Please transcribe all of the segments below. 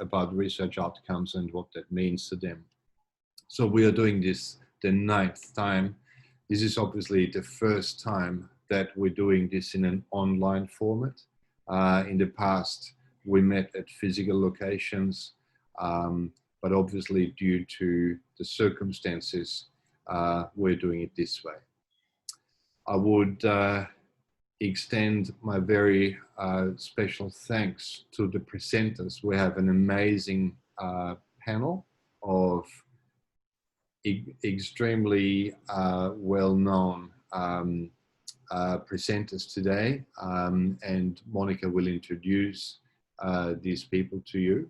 about research outcomes and what that means to them. So we are doing this the 9th time. This is obviously the first time that we're doing this in an online format. In the past, we met at physical locations, but obviously due to the circumstances, we're doing it this way. I would extend my very special thanks to the presenters. We have an amazing panel of extremely well-known presenters today, and Monica will introduce these people to you.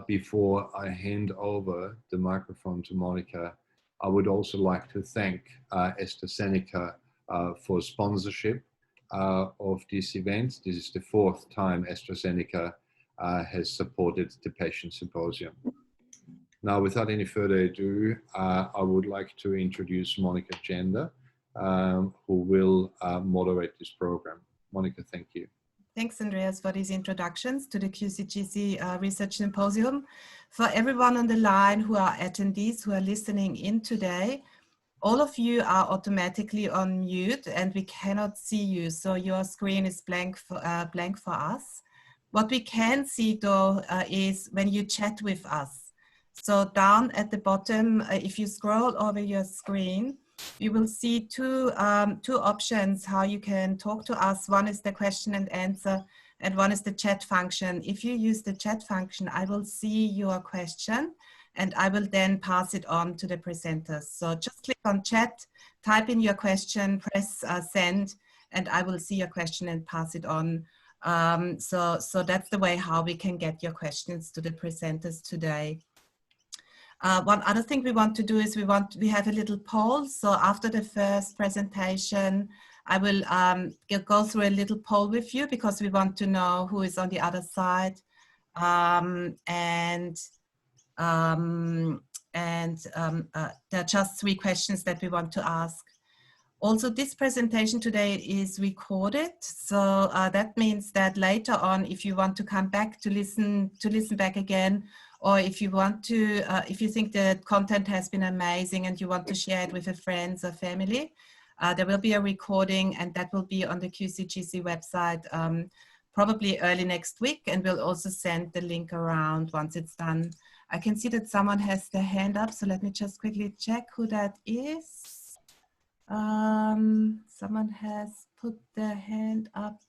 Before I hand over the microphone to Monica, I would also like to thank AstraZeneca for sponsorship of this event. This is the 4th time AstraZeneca has supported the Patient Symposium. Now, without any further ado, I would like to introduce Monica Gender, who will moderate this program. Monica, thank you. Thanks, Andreas, for these introductions to the QCGC Research Symposium. For everyone on the line who are attendees, who are listening in today, all of you are automatically on mute and we cannot see you, so your screen is blank for us. What we can see though is when you chat with us. So down at the bottom, if you scroll over your screen, you will see two options how you can talk to us. One is the question and answer, and one is the chat function. If you use the chat function, I will see your question and I will then pass it on to the presenters. So just click on chat, type in your question, press send, and I will see your question and pass it on. So that's the way how we can get your questions to the presenters today. One other thing we want to do is we have a little poll. So after the first presentation, I will go through a little poll with you because we want to know who is on the other side. There are just 3 questions that we want to ask. Also, this presentation today is recorded. So that means that later on, if you want to come back to listen back again, or if you want to, if you think the content has been amazing and you want to share it with a friends or family, there will be a recording and that will be on the QCGC website probably early next week, and we'll also send the link around once it's done. I can see that someone has their hand up, so let me just quickly check who that is. Someone has put their hand up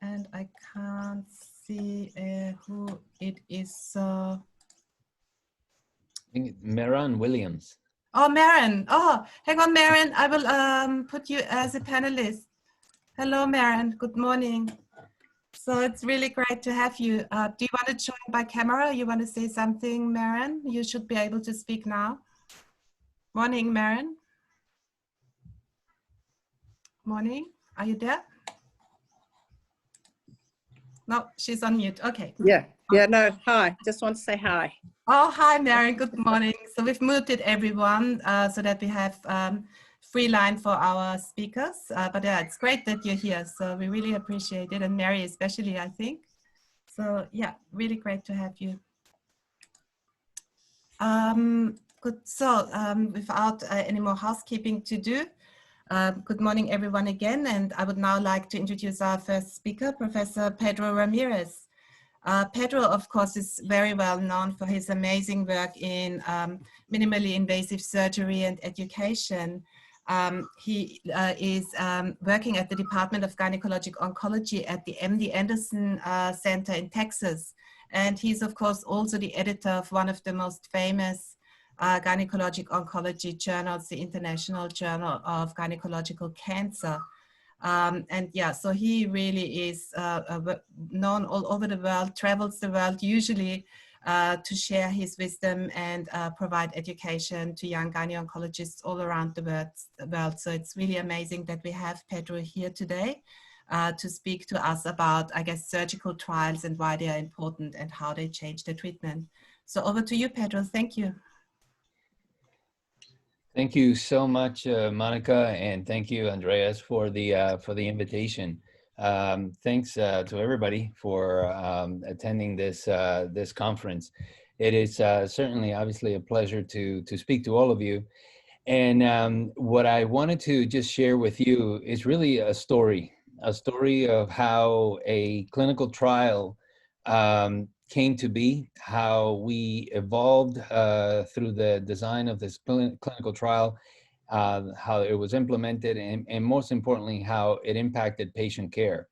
and I can't see who it is. So I think it's Maran Williams. Oh, Maran. Oh, hang on, Maran. I will put you as a panelist. Hello, Maran. Good morning. So it's really great to have you. Do you want to join by camera? You want to say something, Maran? You should be able to speak now. Morning, Maran. Morning. Are you there? No, she's on mute. Okay. Yeah, no, hi. Just want to say hi. Oh, hi, Mary. Good morning. So we've muted everyone so that we have free line for our speakers. But yeah, it's great that you're here. So we really appreciate it. And Mary especially, I think. So yeah, really great to have you. Good. So without any more housekeeping to do, good morning, everyone again. And I would now like to introduce our first speaker, Professor Pedro Ramirez. Pedro, of course, is very well known for his amazing work in minimally invasive surgery and education. He is working at the Department of Gynecological Oncology at the MD Anderson Center in Texas. And he's, of course, also the editor of one of the most famous gynecologic oncology journals, the International Journal of Gynecological Cancer. And yeah, so he really is known all over the world, travels the world usually to share his wisdom and provide education to young gyne-oncologists all around the world. So it's really amazing that we have Pedro here today to speak to us about, I guess, surgical trials and why they are important and how they change the treatment. So over to you, Pedro. Thank you. Thank you so much, Monica, and thank you, Andreas, for the invitation. Thanks to everybody for attending this conference. It is certainly, obviously, a pleasure to speak to all of you. And what I wanted to just share with you is really a story of how a clinical trial came to be, how we evolved through the design of this clinical trial, how it was implemented, and most importantly, how it impacted patient care.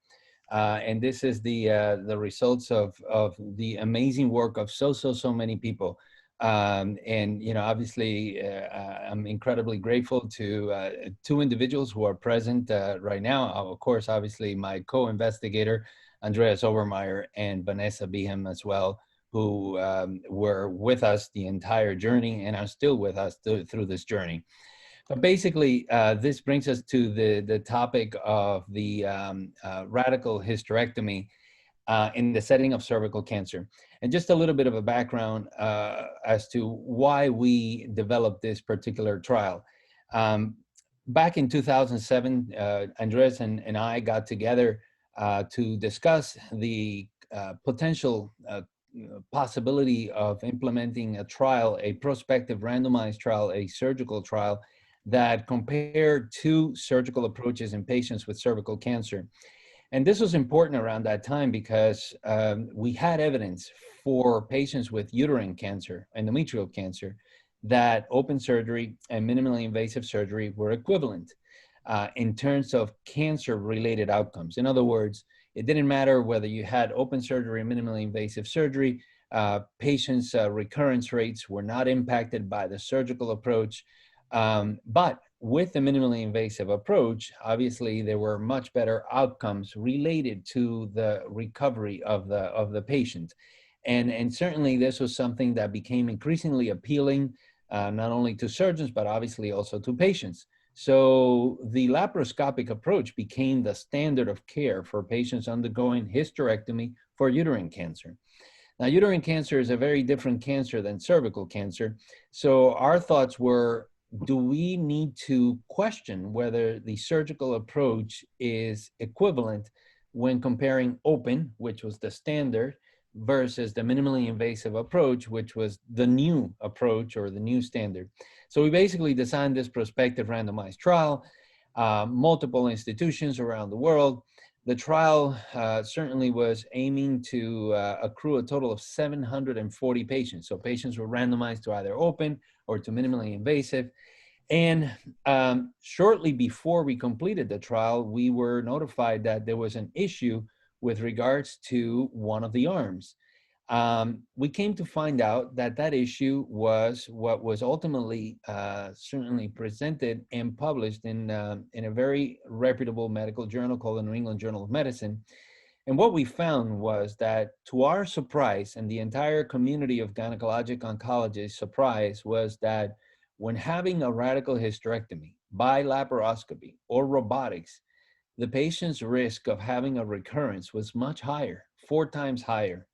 And this is the results of the amazing work of so many people. And obviously, I'm incredibly grateful to two individuals who are present right now. Of course, obviously, my co-investigator, Andreas Obermair, and Vanessa Behem as well, who were with us the entire journey and are still with us through this journey. But basically, this brings us to the topic of the radical hysterectomy in the setting of cervical cancer. And just a little bit of a background as to why we developed this particular trial. Back in 2007, Andres and I got together to discuss the potential possibility of implementing a trial, a prospective randomized trial, a surgical trial that compared two surgical approaches in patients with cervical cancer. And this was important around that time because we had evidence for patients with uterine cancer, endometrial cancer, that open surgery and minimally invasive surgery were equivalent in terms of cancer-related outcomes. In other words, it didn't matter whether you had open surgery or minimally invasive surgery, patients' recurrence rates were not impacted by the surgical approach. But with the minimally invasive approach, obviously there were much better outcomes related to the recovery of the patient. And certainly this was something that became increasingly appealing, not only to surgeons, but obviously also to patients. So the laparoscopic approach became the standard of care for patients undergoing hysterectomy for uterine cancer. Now, uterine cancer is a very different cancer than cervical cancer. So our thoughts were, do we need to question whether the surgical approach is equivalent when comparing open, which was the standard, versus the minimally invasive approach, which was the new approach or the new standard? So we basically designed this prospective randomized trial, multiple institutions around the world. The trial certainly was aiming to accrue a total of 740 patients. So patients were randomized to either open or to minimally invasive. And shortly before we completed the trial, we were notified that there was an issue with regards to one of the arms. We came to find out that that issue was what was ultimately certainly presented and published in a very reputable medical journal called the New England Journal of Medicine. And what we found was that, to our surprise, and the entire community of gynecologic oncologists' surprise, was that when having a radical hysterectomy by laparoscopy or robotics, the patient's risk of having a recurrence was much higher, 4 times higher,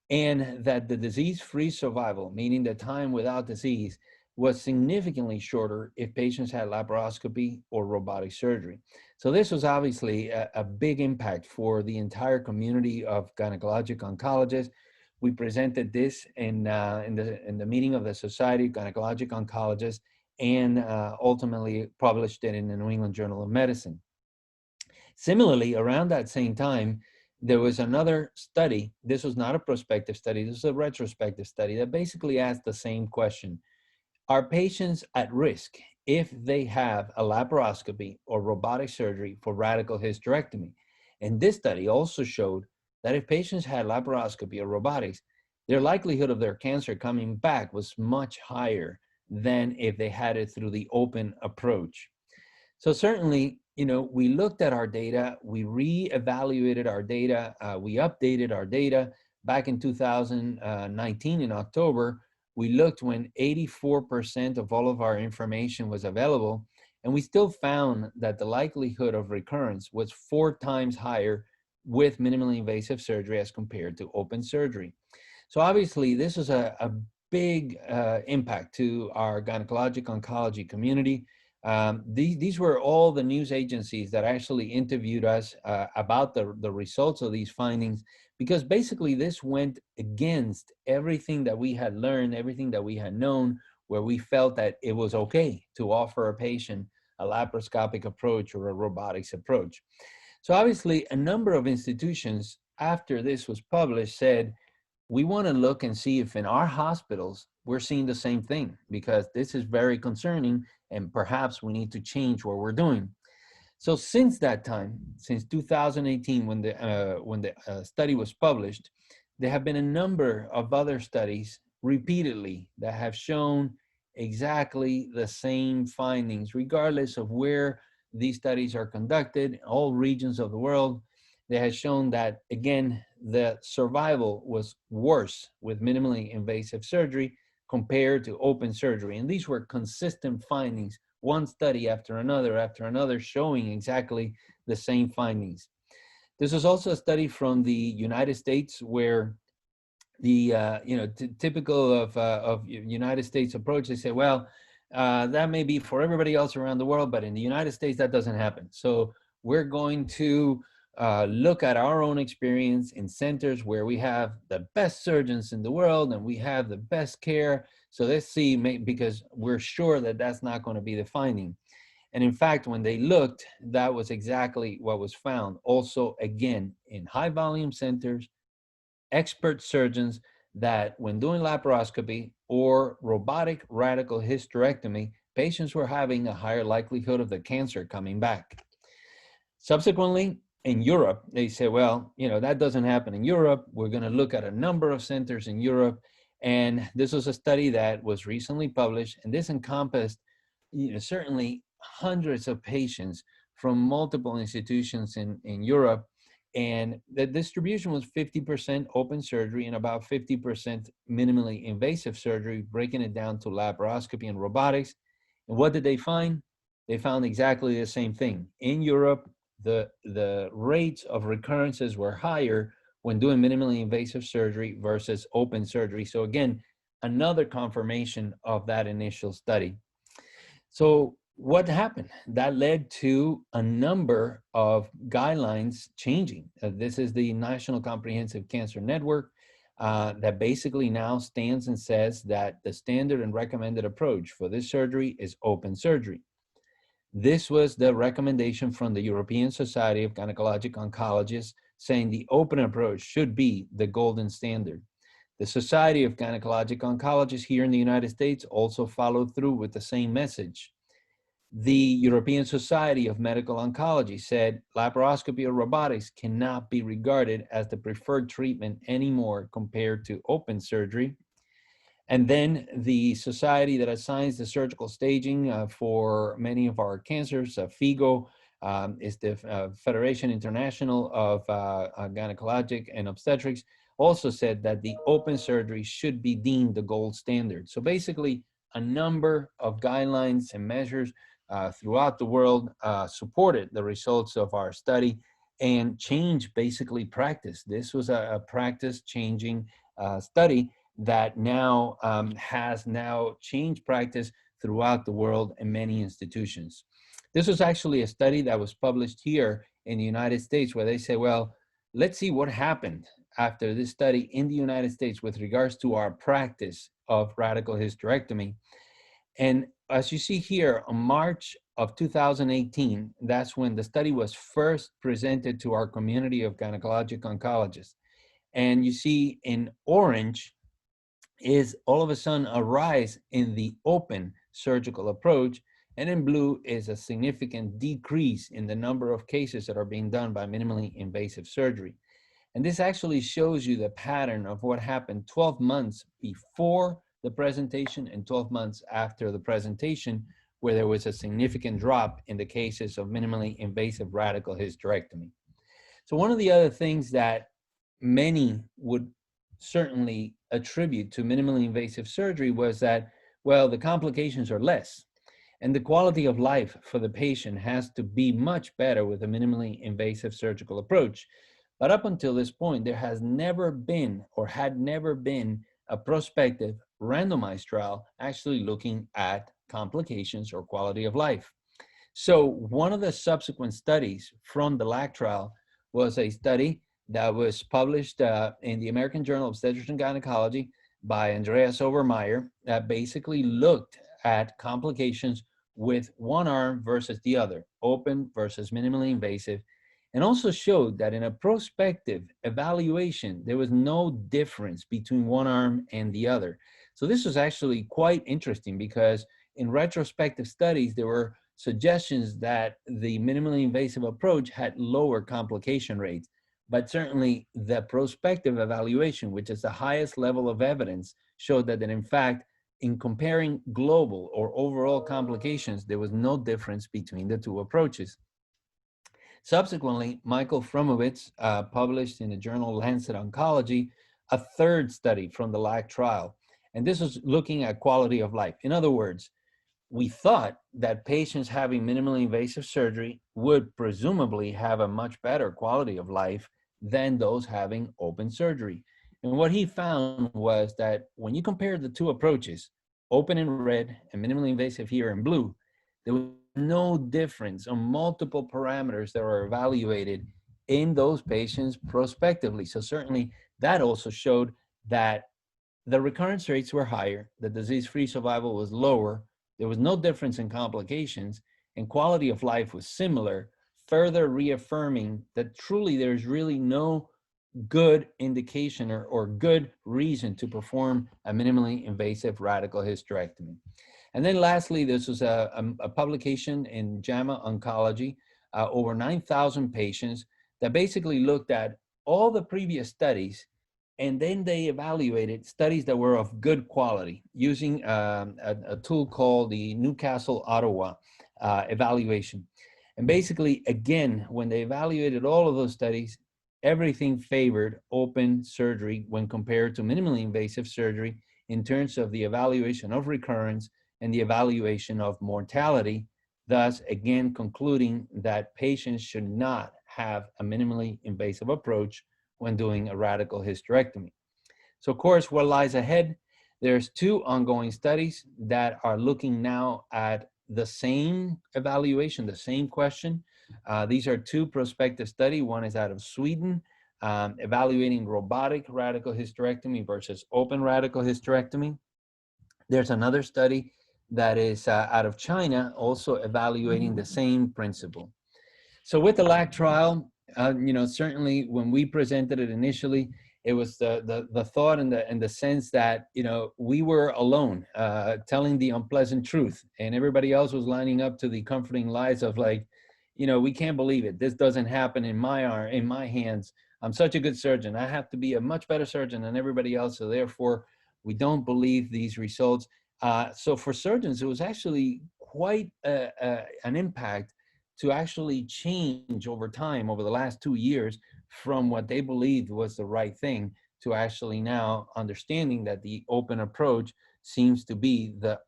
and that the disease-free survival, meaning the time without disease, was significantly shorter if patients had laparoscopy or robotic surgery. So this was obviously a big impact for the entire community of gynecologic oncologists. We presented this in the meeting of the Society of Gynecologic Oncologists and ultimately published it in the New England Journal of Medicine. Similarly, around that same time, there was another study. This was not a prospective study. This was a retrospective study that basically asked the same question. Are patients at risk if they have a laparoscopy or robotic surgery for radical hysterectomy? And this study also showed that if patients had laparoscopy or robotics, their likelihood of their cancer coming back was much higher than if they had it through the open approach. So certainly, we looked at our data, we re-evaluated our data, we updated our data. Back in 2019 in October, we looked when 84% of all of our information was available, and we still found that the likelihood of recurrence was 4 times higher with minimally invasive surgery as compared to open surgery. So obviously, this is a big impact to our gynecologic oncology community. These were all the news agencies that actually interviewed us about the results of these findings, because basically this went against everything that we had learned, everything that we had known, where we felt that it was okay to offer a patient a laparoscopic approach or a robotics approach. So obviously a number of institutions after this was published said, we want to look and see if in our hospitals we're seeing the same thing, because this is very concerning and perhaps we need to change what we're doing. So since that time, since 2018, when the study was published, there have been a number of other studies repeatedly that have shown exactly the same findings, regardless of where these studies are conducted, in all regions of the world. They have shown that, again, the survival was worse with minimally invasive surgery compared to open surgery. And these were consistent findings, one study after another, showing exactly the same findings. This was also a study from the United States where the, typical of United States approach, they say, well, that may be for everybody else around the world, but in the United States, that doesn't happen. So we're going to look at our own experience in centers where we have the best surgeons in the world and we have the best care. So let's see, because we're sure that that's not going to be the finding. And in fact, when they looked, that was exactly what was found. Also, again, in high volume centers, expert surgeons, that when doing laparoscopy or robotic radical hysterectomy, patients were having a higher likelihood of the cancer coming back. Subsequently, in Europe, they say, well, that doesn't happen in Europe. We're going to look at a number of centers in Europe. And this was a study that was recently published, and this encompassed certainly hundreds of patients from multiple institutions in Europe. And the distribution was 50% open surgery and about 50% minimally invasive surgery, breaking it down to laparoscopy and robotics. And what did they find? They found exactly the same thing. In Europe, the rates of recurrences were higher when doing minimally invasive surgery versus open surgery. So again, another confirmation of that initial study. So what happened? That led to a number of guidelines changing. This is the National Comprehensive Cancer Network that basically now stands and says that the standard and recommended approach for this surgery is open surgery. This was the recommendation from the European Society of Gynecologic Oncologists, saying the open approach should be the golden standard. The Society of Gynecologic Oncologists here in the United States also followed through with the same message. The European Society of Medical Oncology said laparoscopy or robotics cannot be regarded as the preferred treatment anymore compared to open surgery. And then the society that assigns the surgical staging for many of our cancers, FIGO, is the Federation International of Gynecologic and Obstetrics, also said that the open surgery should be deemed the gold standard. So basically, a number of guidelines and measures throughout the world supported the results of our study and changed basically practice. This was a practice-changing study that now has now changed practice throughout the world in many institutions. This was actually a study that was published here in the United States where they say, well, let's see what happened after this study in the United States with regards to our practice of radical hysterectomy. And as you see here, on March of 2018, that's when the study was first presented to our community of gynecologic oncologists. And you see in orange is all of a sudden a rise in the open surgical approach, and in blue is a significant decrease in the number of cases that are being done by minimally invasive surgery. And this actually shows you the pattern of what happened 12 months before the presentation and 12 months after the presentation, where there was a significant drop in the cases of minimally invasive radical hysterectomy. So one of the other things that many would certainly attribute to minimally invasive surgery was that, well, the complications are less and the quality of life for the patient has to be much better with a minimally invasive surgical approach. But up until this point, there has never been or had never been a prospective randomized trial actually looking at complications or quality of life. So one of the subsequent studies from the LAC trial was a study that was published in the American Journal of Obstetrics and Gynecology by Andreas Obermair that basically looked at complications with one arm versus the other, open versus minimally invasive, and also showed that in a prospective evaluation, there was no difference between one arm and the other. So this was actually quite interesting because in retrospective studies, there were suggestions that the minimally invasive approach had lower complication rates, but certainly the prospective evaluation, which is the highest level of evidence, showed that in fact, in comparing global or overall complications, there was no difference between the two approaches. Subsequently, Michael Fromowitz published in the journal Lancet Oncology a third study from the LAC trial, and this was looking at quality of life. In other words, we thought that patients having minimally invasive surgery would presumably have a much better quality of life than those having open surgery. And what he found was that when you compare the two approaches, open in red and minimally invasive here in blue, there was no difference on multiple parameters that were evaluated in those patients prospectively. So certainly that also showed that the recurrence rates were higher, the disease-free survival was lower, there was no difference in complications, and quality of life was similar, further reaffirming that truly there's really no good indication or good reason to perform a minimally invasive radical hysterectomy. And then lastly, this was a publication in JAMA Oncology, over 9,000 patients that basically looked at all the previous studies, and then they evaluated studies that were of good quality using a tool called the Newcastle, Ottawa evaluation. And basically, again, when they evaluated all of those studies, everything favored open surgery when compared to minimally invasive surgery in terms of the evaluation of recurrence and the evaluation of mortality, thus again concluding that patients should not have a minimally invasive approach when doing a radical hysterectomy. So of course, what lies ahead? There's two ongoing studies that are looking now at the same evaluation, the same question. These are two prospective studies. One is out of Sweden, evaluating robotic radical hysterectomy versus open radical hysterectomy. There's another study that is out of China, also evaluating the same principle. So with the LAC trial, certainly when we presented it initially, it was the thought and the sense that, we were alone telling the unpleasant truth, and everybody else was lining up to the comforting lies of like, we can't believe it. This doesn't happen in my hands. I'm such a good surgeon. I have to be a much better surgeon than everybody else. So therefore, we don't believe these results. So for surgeons, it was actually quite an impact to actually change over time over the last 2 years from what they believed was the right thing to actually now understanding that the open approach seems to be the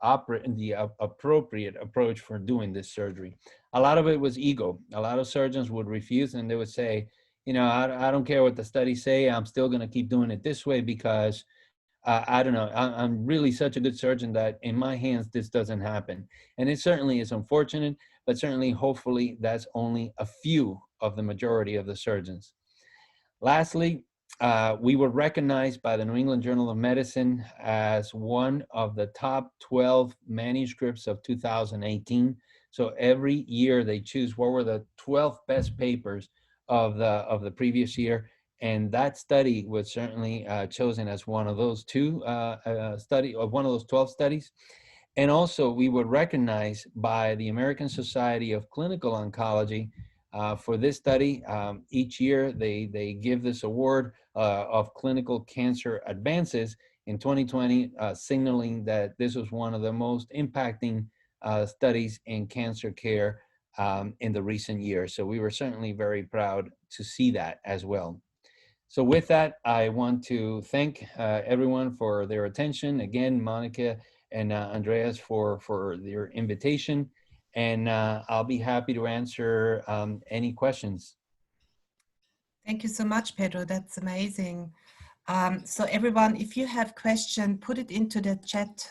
appropriate approach for doing this surgery. A lot of it was ego. A lot of surgeons would refuse, and they would say, I don't care what the studies say, I'm still going to keep doing it this way because I don't know, I'm really such a good surgeon that in my hands this doesn't happen. And it certainly is unfortunate, but certainly hopefully that's only a few of the majority of the surgeons. Lastly, we were recognized by the New England Journal of Medicine as one of the top 12 manuscripts of 2018. So every year they choose what were the 12 best papers of the previous year. And that study was certainly chosen as one of those 12 studies. And also we were recognized by the American Society of Clinical Oncology for this study. Each year they give this award of clinical cancer advances. In 2020, signaling that this was one of the most impacting studies in cancer care in the recent years. So we were certainly very proud to see that as well. So with that, I want to thank everyone for their attention. Again, Monica and Andreas for their invitation. And I'll be happy to answer any questions. Thank you so much, Pedro. That's amazing. So everyone, if you have question, put it into the chat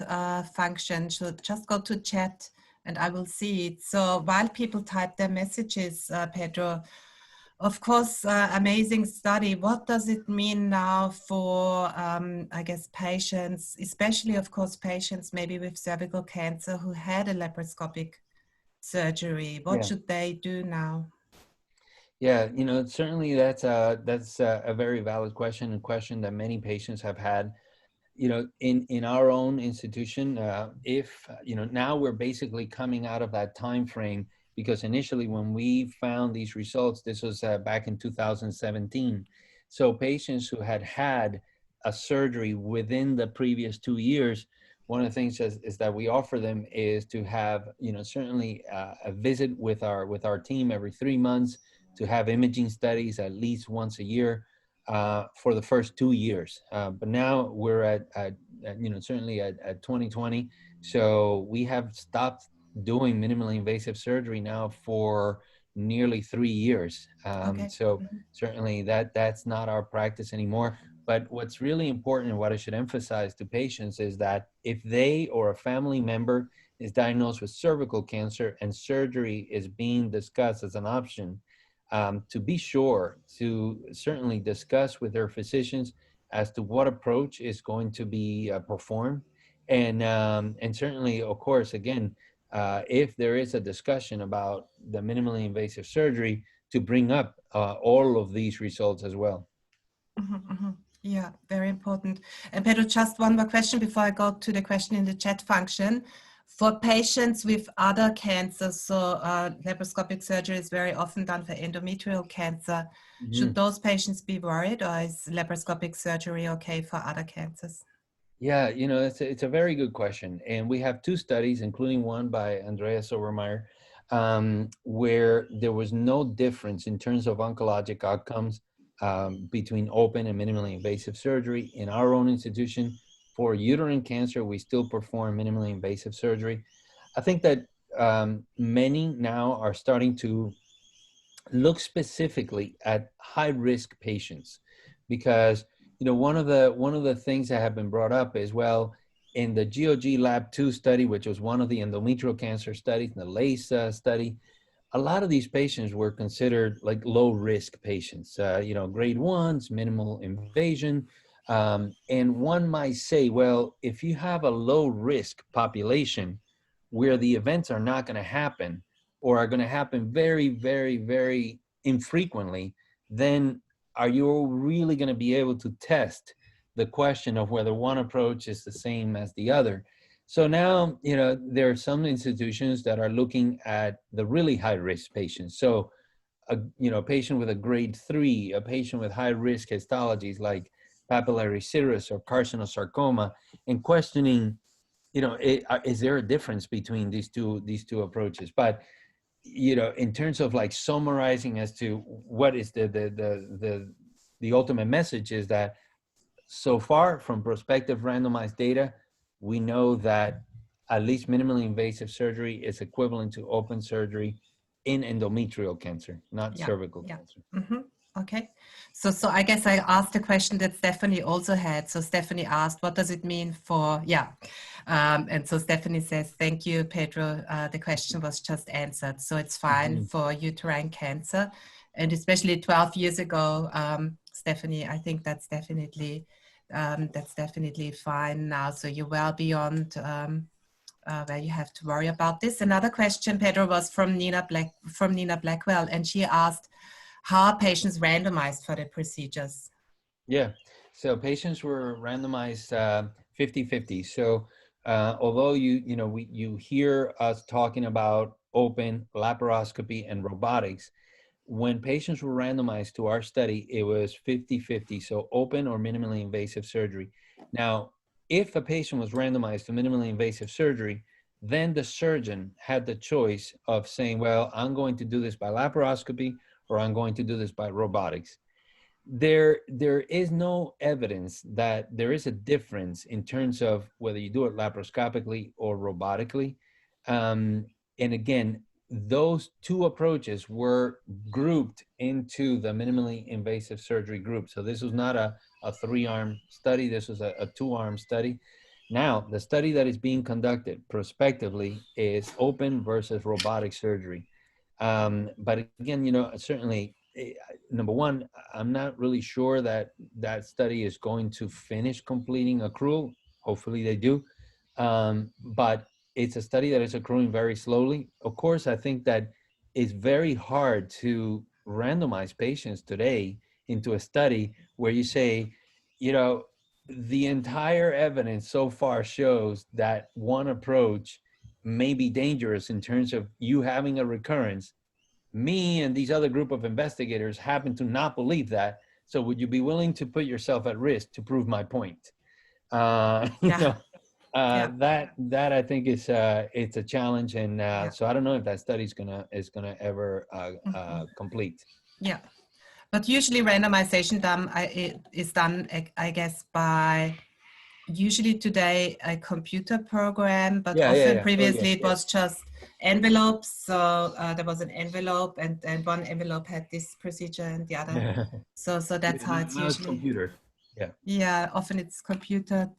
function. So just go to chat and I will see it. So while people type their messages, Pedro, of course, amazing study. What does it mean now for, I guess, patients, especially, of course, patients maybe with cervical cancer who had a laparoscopic surgery? What should they do now? Yeah, you know, certainly that's a very valid question, a question that many patients have had. You know, in our own institution, if, you know, now we're basically coming out of that time frame, because initially when we found these results, this was back in 2017. So patients who had had a surgery within the previous 2 years, one of the things is that we offer them is to have, you know, certainly a visit with our team every 3 months, to have imaging studies at least once a year for the first 2 years. But now we're at you know, certainly at 2020. So we have stopped doing minimally invasive surgery now for nearly 3 years. Okay. So certainly that's not our practice anymore. But what's really important and what I should emphasize to patients is that if they or a family member is diagnosed with cervical cancer and surgery is being discussed as an option, to be sure to certainly discuss with their physicians as to what approach is going to be performed. And certainly, of course, again, if there is a discussion about the minimally invasive surgery, to bring up all of these results as well. Yeah, very important. And Pedro, just one more question before I go to the question in the chat function. For patients with other cancers, so laparoscopic surgery is very often done for endometrial cancer. Should those patients be worried, or is laparoscopic surgery okay for other cancers? Yeah, you know, it's a very good question. And we have 2 studies, including one by Andreas Obermair, where there was no difference in terms of oncologic outcomes between open and minimally invasive surgery. In our own institution, for uterine cancer, we still perform minimally invasive surgery. I think that many now are starting to look specifically at high-risk patients, because, you know, one of the things that have been brought up is, well, in the GOG Lab 2 study, which was one of the endometrial cancer studies, the LACE study, a lot of these patients were considered like low-risk patients, you know, grade 1s, minimal invasion. And one might say, well, if you have a low-risk population where the events are not going to happen, or are going to happen very, very, very infrequently, then are you really going to be able to test the question of whether one approach is the same as the other? So now, you know, there are some institutions that are looking at the really high-risk patients. So, you know, a patient with a grade 3, a patient with high-risk histologies like papillary serous or carcinosarcoma, and questioning, you know, is there a difference between these two approaches? But, you know, in terms of like summarizing as to what is the ultimate message, is that so far from prospective randomized data, we know that at least minimally invasive surgery is equivalent to open surgery in endometrial cancer, not cervical cancer. Okay, so I guess I asked a question that Stephanie also had. So Stephanie asked, what does it mean for, and so Stephanie says, thank you, Pedro. The question was just answered. So it's fine for uterine cancer. And especially 12 years ago, Stephanie, I think that's definitely fine now. So you're well beyond where you have to worry about this. Another question, Pedro, was from Nina Blackwell, and she asked, how are patients randomized for the procedures? Yeah, so patients were randomized 50-50. So although you hear us talking about open, laparoscopy, and robotics, when patients were randomized to our study, it was 50-50, so open or minimally invasive surgery. Now, if a patient was randomized to minimally invasive surgery, then the surgeon had the choice of saying, well, I'm going to do this by laparoscopy, or I'm going to do this by robotics. There is no evidence that there is a difference in terms of whether you do it laparoscopically or robotically. And again, those 2 approaches were grouped into the minimally invasive surgery group. So this was not a a 3-arm study. This was a 2-arm study. Now, the study that is being conducted prospectively is open versus robotic surgery. But again, you know, certainly, number one, I'm not really sure that that study is going to finish completing accrual. Hopefully they do. But it's a study that is accruing very slowly. Of course, I think that it's very hard to randomize patients today into a study where you say, you know, the entire evidence so far shows that one approach may be dangerous in terms of you having a recurrence. Me and these other group of investigators happen to not believe that. So would you be willing to put yourself at risk to prove my point? You know, that I think is it's a challenge, and so I don't know if that study is gonna ever complete. Yeah, but usually randomization is done, I guess, by usually today a computer program, but often previously it was just envelopes. So there was an envelope, and one envelope had this procedure and the other. So that's how it's usually. Computer. Yeah. Yeah, often it's computer.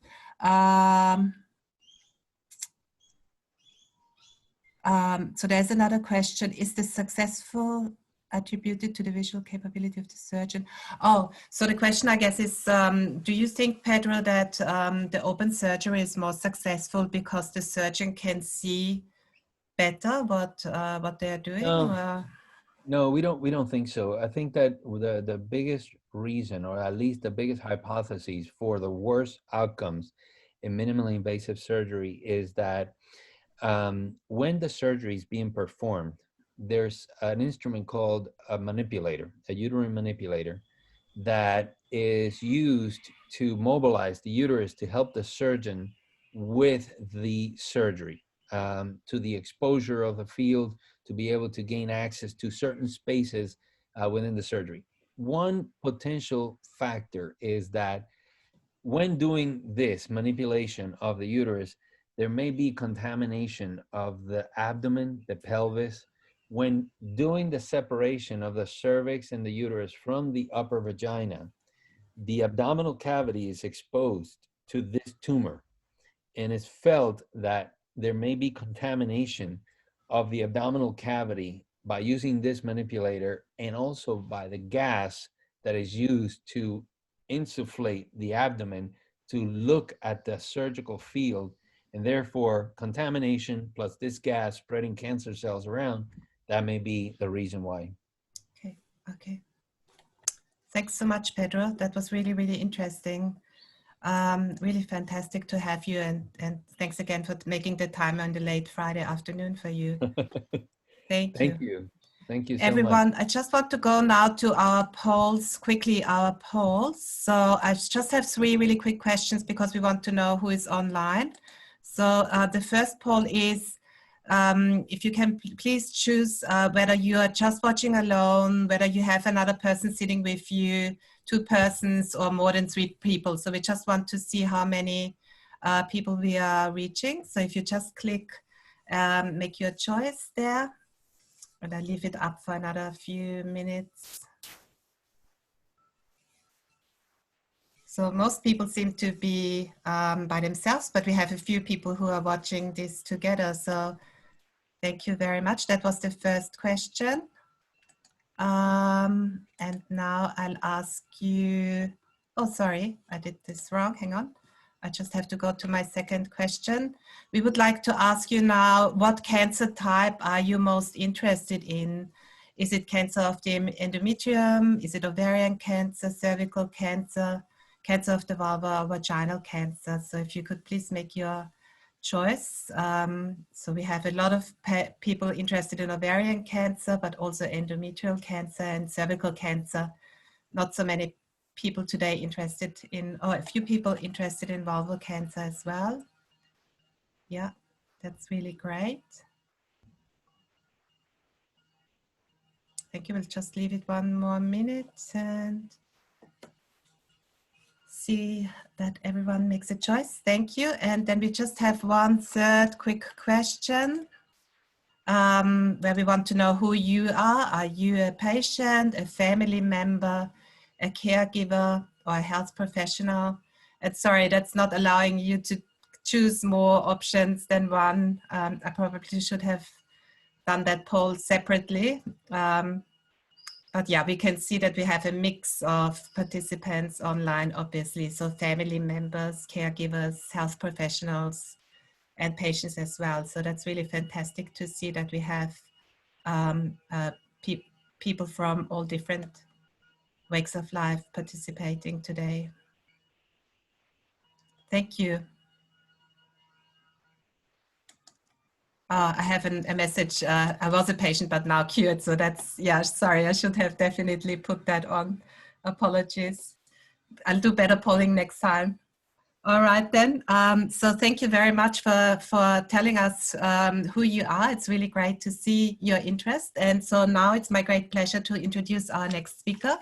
So there's another question. Is the successful attributed to the visual capability of the surgeon? Oh, so the question, I guess, is, do you think, Pedro, that the open surgery is more successful because the surgeon can see better what they're doing? No, we don't think so. I think that the biggest reason, or at least the biggest hypothesis for the worst outcomes in minimally invasive surgery is that when the surgery is being performed, there's an instrument called a manipulator, a uterine manipulator, that is used to mobilize the uterus to help the surgeon with the surgery, to the exposure of the field, to be able to gain access to certain spaces within the surgery. One potential factor is that when doing this manipulation of the uterus, there may be contamination of the abdomen, the pelvis. When doing the separation of the cervix and the uterus from the upper vagina, the abdominal cavity is exposed to this tumor, and it's felt that there may be contamination of the abdominal cavity by using this manipulator, and also by the gas that is used to insufflate the abdomen to look at the surgical field, and therefore contamination plus this gas spreading cancer cells around. That may be the reason why. Okay. Thanks so much, Pedro. That was really, really interesting. Really fantastic to have you, and thanks again for making the time on the late Friday afternoon for you. Thank you. Thank you so everyone much. I just want to go now to our polls quickly. So I just have 3 really quick questions because we want to know who is online. So the first poll is, if you can please choose whether you are just watching alone, whether you have another person sitting with you, 2 persons, or more than 3 people. So we just want to see how many people we are reaching. So if you just click, make your choice there, and I leave it up for another few minutes. So most people seem to be by themselves, but we have a few people who are watching this together. So thank you very much. That was the first question. And now I'll ask you, oh, sorry, I did this wrong. Hang on. I just have to go to my second question. We would like to ask you now, what cancer type are you most interested in? Is it cancer of the endometrium? Is it ovarian cancer, cervical cancer, cancer of the vulva, or vaginal cancer? So if you could please make your choice. So we have a lot of people interested in ovarian cancer, but also endometrial cancer and cervical cancer. Not so many people today interested in, or a few people interested in vulval cancer as well. Yeah, that's really great. Thank you. We'll just leave it 1 more minute and see that everyone makes a choice. Thank you. And then we just have 1 third quick question where we want to know who you are. Are you a patient, a family member, a caregiver, or a health professional. And sorry, that's not allowing you to choose more options than one. I probably should have done that poll separately. But yeah, we can see that we have a mix of participants online, obviously. So family members, caregivers, health professionals, and patients as well. So that's really fantastic to see that we have people from all different walks of life participating today. Thank you. I have a message. I was a patient, but now cured. So that's, yeah, sorry, I should have definitely put that on. Apologies. I'll do better polling next time. All right then. So thank you very much for telling us who you are. It's really great to see your interest. And so now it's my great pleasure to introduce our next speaker,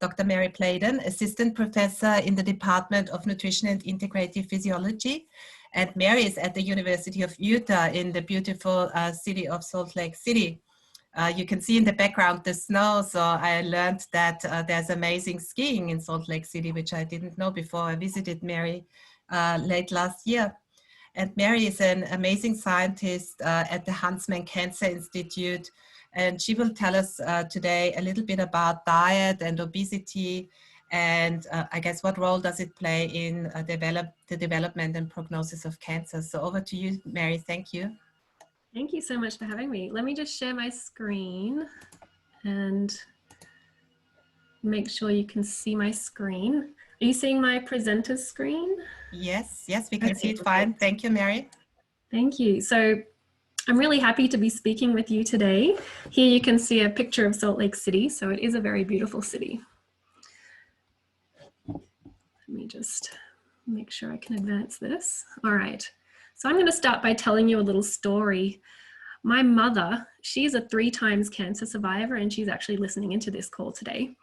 Dr. Mary Playdon, Assistant Professor in the Department of Nutrition and Integrative Physiology. And Mary is at the University of Utah in the beautiful city of Salt Lake City. You can see in the background the snow, so I learned that there's amazing skiing in Salt Lake City, which I didn't know before I visited Mary late last year. And Mary is an amazing scientist at the Huntsman Cancer Institute, and she will tell us today a little bit about diet and obesity, and I guess what role does it play in the development and prognosis of cancer. So over to you, Mary. Thank you. Thank you so much for having me. Let me just share my screen and make sure you can see my screen. Are you seeing my presenter's screen? Yes, yes, we can see it fine. Thank you, Mary. Thank you. So I'm really happy to be speaking with you today. Here you can see a picture of Salt Lake City. So it is a very beautiful city. Let me just make sure I can advance this. All right. So I'm going to start by telling you a little story. My mother, she's a 3 times cancer survivor, and she's actually listening into this call today.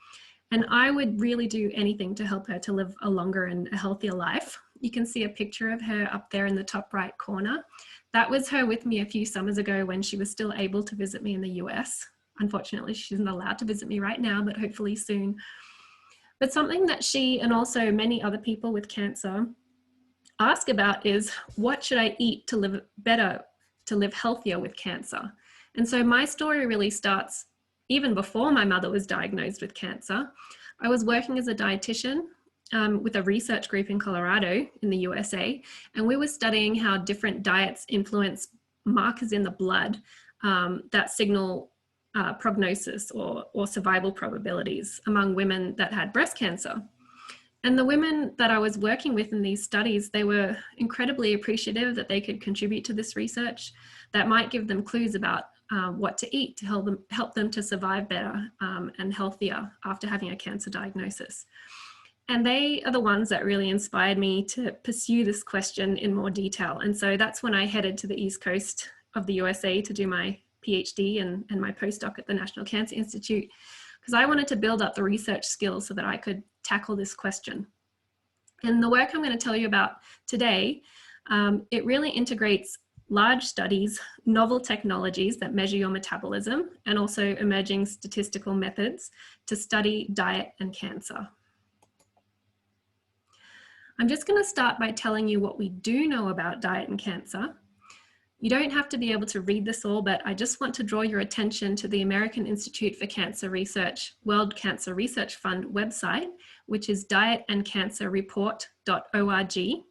And I would really do anything to help her to live a longer and a healthier life. You can see a picture of her up there in the top right corner. That was her with me a few summers ago when she was still able to visit me in the US. Unfortunately, she isn't allowed to visit me right now, but hopefully soon. But something that she and also many other people with cancer ask about is, what should I eat to live better, to live healthier with cancer? And so my story really starts even before my mother was diagnosed with cancer. I was working as a dietitian with a research group in Colorado in the USA, and we were studying how different diets influence markers in the blood that signal prognosis or survival probabilities among women that had breast cancer. And the women that I was working with in these studies, they were incredibly appreciative that they could contribute to this research that might give them clues about what to eat to help them to survive better and healthier after having a cancer diagnosis. And they are the ones that really inspired me to pursue this question in more detail. And so that's when I headed to the East Coast of the USA to do my PhD and my postdoc at the National Cancer Institute, because I wanted to build up the research skills so that I could tackle this question. And the work I'm going to tell you about today, it really integrates large studies, novel technologies that measure your metabolism, and also emerging statistical methods to study diet and cancer. I'm just going to start by telling you what we do know about diet and cancer. You don't have to be able to read this all, but I just want to draw your attention to the American Institute for Cancer Research World Cancer Research Fund website, which is dietandcancerreport.org.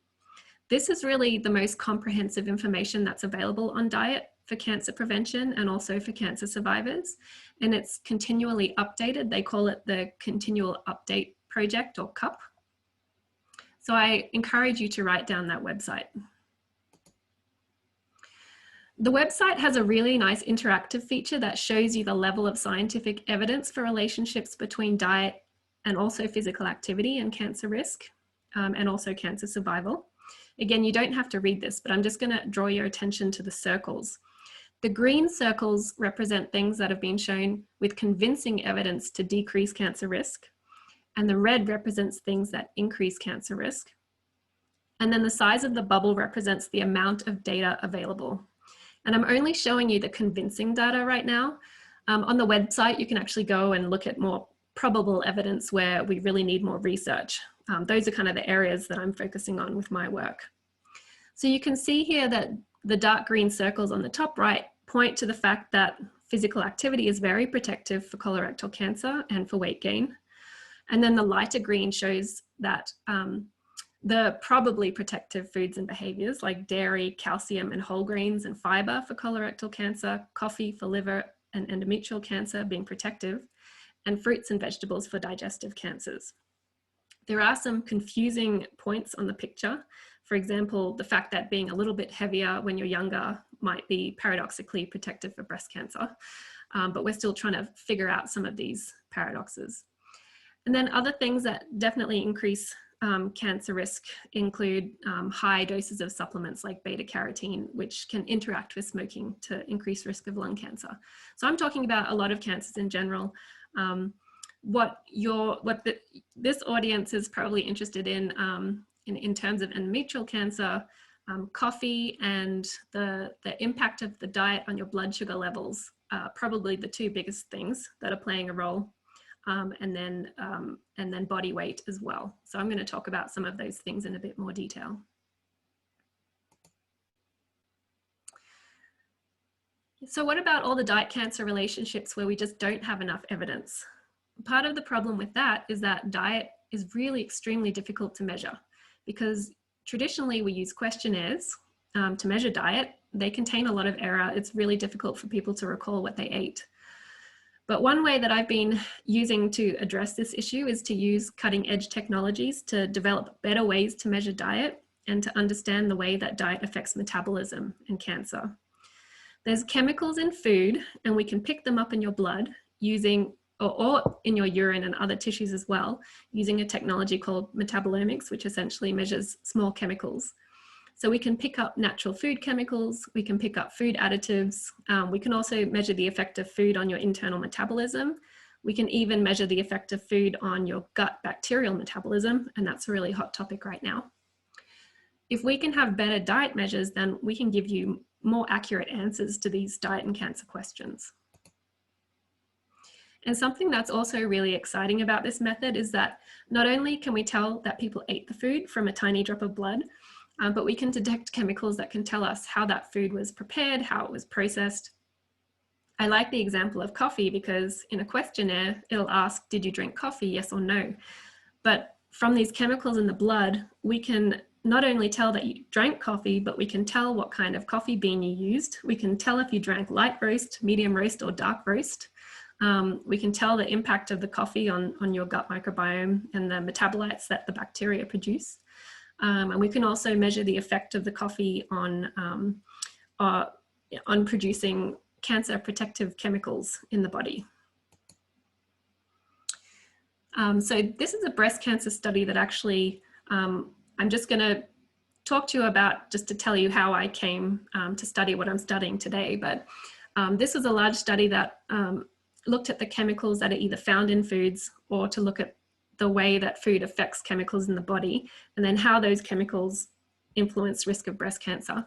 This is really the most comprehensive information that's available on diet for cancer prevention and also for cancer survivors. And it's continually updated. They call it the Continual Update Project, or CUP. So I encourage you to write down that website. The website has a really nice interactive feature that shows you the level of scientific evidence for relationships between diet and also physical activity and cancer risk, and also cancer survival. Again, you don't have to read this, but I'm just going to draw your attention to the circles. The green circles represent things that have been shown with convincing evidence to decrease cancer risk, and the red represents things that increase cancer risk. And then the size of the bubble represents the amount of data available. And I'm only showing you the convincing data right now. On the website, you can actually go and look at more probable evidence where we really need more research. Those are kind of the areas that I'm focusing on with my work. So you can see here that the dark green circles on the top right point to the fact that physical activity is very protective for colorectal cancer and for weight gain. And then the lighter green shows that the probably protective foods and behaviors like dairy, calcium, and whole grains and fiber for colorectal cancer, coffee for liver and endometrial cancer being protective, and fruits and vegetables for digestive cancers. There are some confusing points on the picture. For example, the fact that being a little bit heavier when you're younger might be paradoxically protective for breast cancer, but we're still trying to figure out some of these paradoxes. And then other things that definitely increase cancer risk include high doses of supplements like beta carotene, which can interact with smoking to increase risk of lung cancer. So I'm talking about a lot of cancers in general. This audience is probably interested in terms of endometrial cancer, coffee and the impact of the diet on your blood sugar levels are probably the two biggest things that are playing a role. And then body weight as well. So I'm going to talk about some of those things in a bit more detail. So what about all the diet cancer relationships where we just don't have enough evidence? Part of the problem with that is that diet is really extremely difficult to measure because traditionally we use questionnaires to measure diet. They contain a lot of error. It's really difficult for people to recall what they ate. But one way that I've been using to address this issue is to use cutting edge technologies to develop better ways to measure diet and to understand the way that diet affects metabolism and cancer. There's chemicals in food and we can pick them up in your blood using, or in your urine and other tissues as well, using a technology called metabolomics, which essentially measures small chemicals. So we can pick up natural food chemicals, we can pick up food additives, we can also measure the effect of food on your internal metabolism. We can even measure the effect of food on your gut bacterial metabolism, and that's a really hot topic right now. If we can have better diet measures, then we can give you more accurate answers to these diet and cancer questions. And something that's also really exciting about this method is that not only can we tell that people ate the food from a tiny drop of blood, but we can detect chemicals that can tell us how that food was prepared, how it was processed. I like the example of coffee because in a questionnaire, it'll ask, did you drink coffee, yes or no? But from these chemicals in the blood, we can not only tell that you drank coffee, but we can tell what kind of coffee bean you used. We can tell if you drank light roast, medium roast, or dark roast. We can tell the impact of the coffee on your gut microbiome and the metabolites that the bacteria produce. And we can also measure the effect of the coffee on producing cancer protective chemicals in the body. So this is a breast cancer study that actually I'm just going to talk to you about just to tell you how I came to study what I'm studying today. But this was a large study that looked at the chemicals that are either found in foods or to look at the way that food affects chemicals in the body, and then how those chemicals influence risk of breast cancer.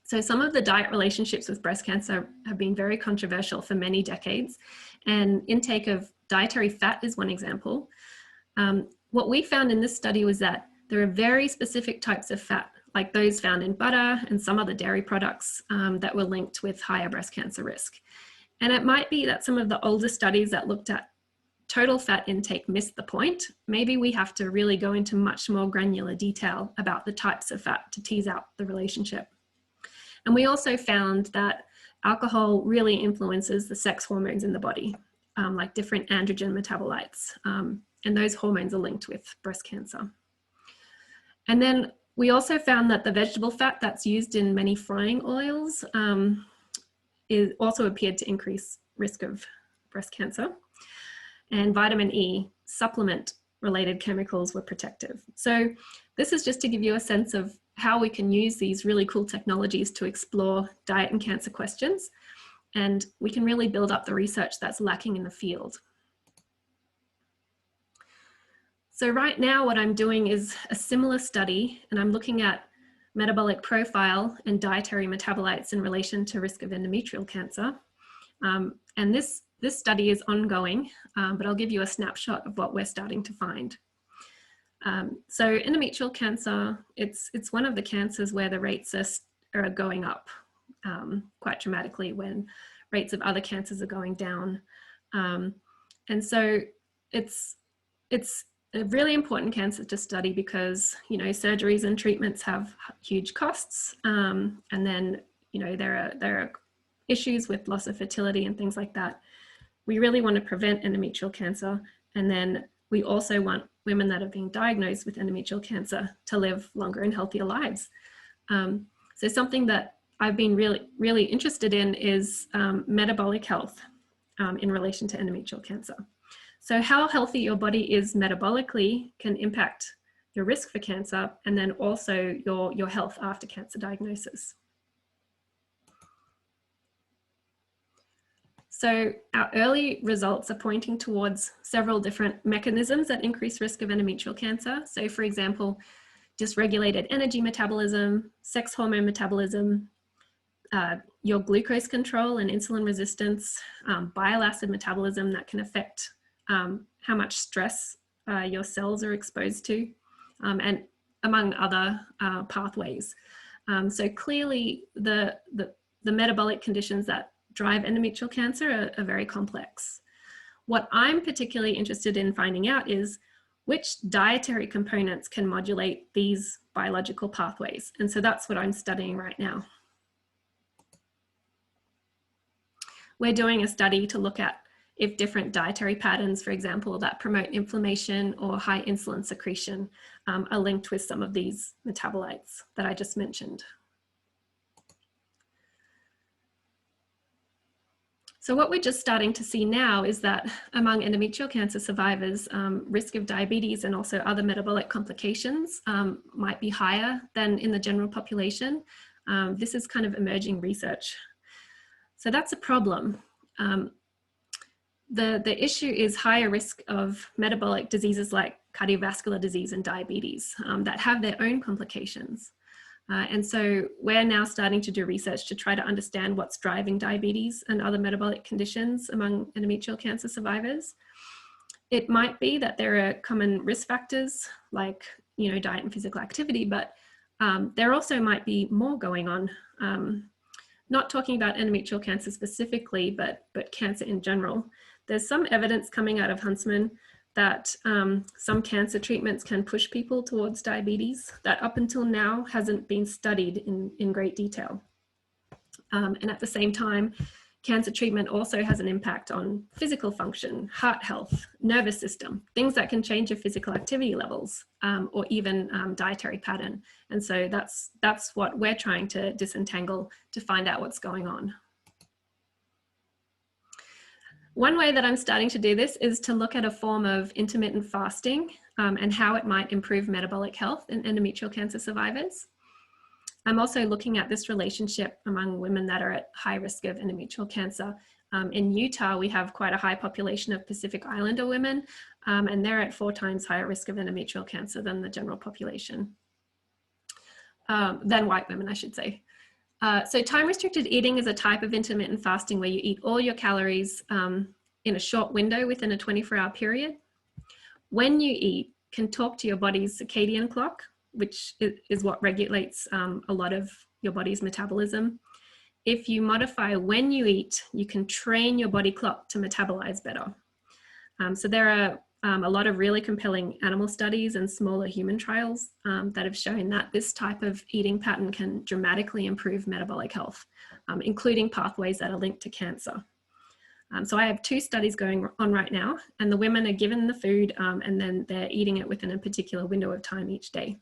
So some of the diet relationships with breast cancer have been very controversial for many decades, and intake of dietary fat is one example. What we found in this study was that there are very specific types of fat, like those found in butter and some other dairy products that were linked with higher breast cancer risk. And it might be that some of the older studies that looked at total fat intake missed the point. Maybe we have to really go into much more granular detail about the types of fat to tease out the relationship. And we also found that alcohol really influences the sex hormones in the body, like different androgen metabolites. And those hormones are linked with breast cancer. And then we also found that the vegetable fat that's used in many frying oils also appeared to increase risk of breast cancer. And vitamin E supplement related chemicals were protective. So this is just to give you a sense of how we can use these really cool technologies to explore diet and cancer questions. And we can really build up the research that's lacking in the field. So right now what I'm doing is a similar study, and I'm looking at metabolic profile and dietary metabolites in relation to risk of endometrial cancer. And this this study is ongoing, but I'll give you a snapshot of what we're starting to find. So endometrial cancer, it's one of the cancers where the rates are going up quite dramatically when rates of other cancers are going down. And so it's a really important cancer to study because, you know, surgeries and treatments have huge costs. And then, you know, there are issues with loss of fertility and things like that. We really want to prevent endometrial cancer. And then we also want women that are being diagnosed with endometrial cancer to live longer and healthier lives. So something that I've been really interested in is metabolic health in relation to endometrial cancer. So how healthy your body is metabolically can impact your risk for cancer and then also your health after cancer diagnosis. So our early results are pointing towards several different mechanisms that increase risk of endometrial cancer. So for example, dysregulated energy metabolism, sex hormone metabolism, your glucose control and insulin resistance, bile acid metabolism that can affect how much stress your cells are exposed to, and among other pathways. So clearly the metabolic conditions that drive endometrial cancer are very complex. What I'm particularly interested in finding out is which dietary components can modulate these biological pathways. And so that's what I'm studying right now. We're doing a study to look at if different dietary patterns, for example, that promote inflammation or high insulin secretion are linked with some of these metabolites that I just mentioned. So what we're just starting to see now is that among endometrial cancer survivors, risk of diabetes and also other metabolic complications might be higher than in the general population. This is kind of emerging research. So that's a problem. The issue is higher risk of metabolic diseases like cardiovascular disease and diabetes that have their own complications. And so we're now starting to do research to try to understand what's driving diabetes and other metabolic conditions among endometrial cancer survivors. It might be that there are common risk factors like, you know, diet and physical activity, but there also might be more going on. Not talking about endometrial cancer specifically, but cancer in general. There's some evidence coming out of Huntsman that some cancer treatments can push people towards diabetes that up until now hasn't been studied in great detail. And at the same time, cancer treatment also has an impact on physical function, heart health, nervous system, things that can change your physical activity levels or even dietary pattern. And so that's what we're trying to disentangle to find out what's going on. One way that I'm starting to do this is to look at a form of intermittent fasting and how it might improve metabolic health in endometrial cancer survivors. I'm also looking at this relationship among women that are at high risk of endometrial cancer. In Utah, we have quite a high population of Pacific Islander women, and they're at 4 times higher risk of endometrial cancer than the general population, than white women, I should say. So time-restricted eating is a type of intermittent fasting where you eat all your calories in a short window within a 24-hour period. When you eat, can talk to your body's circadian clock, which is what regulates a lot of your body's metabolism. If you modify when you eat, you can train your body clock to metabolize better. So there are a lot of really compelling animal studies and smaller human trials that have shown that this type of eating pattern can dramatically improve metabolic health, including pathways that are linked to cancer. So I have 2 studies going on right now, and the women are given the food and then they're eating it within a particular window of time each day.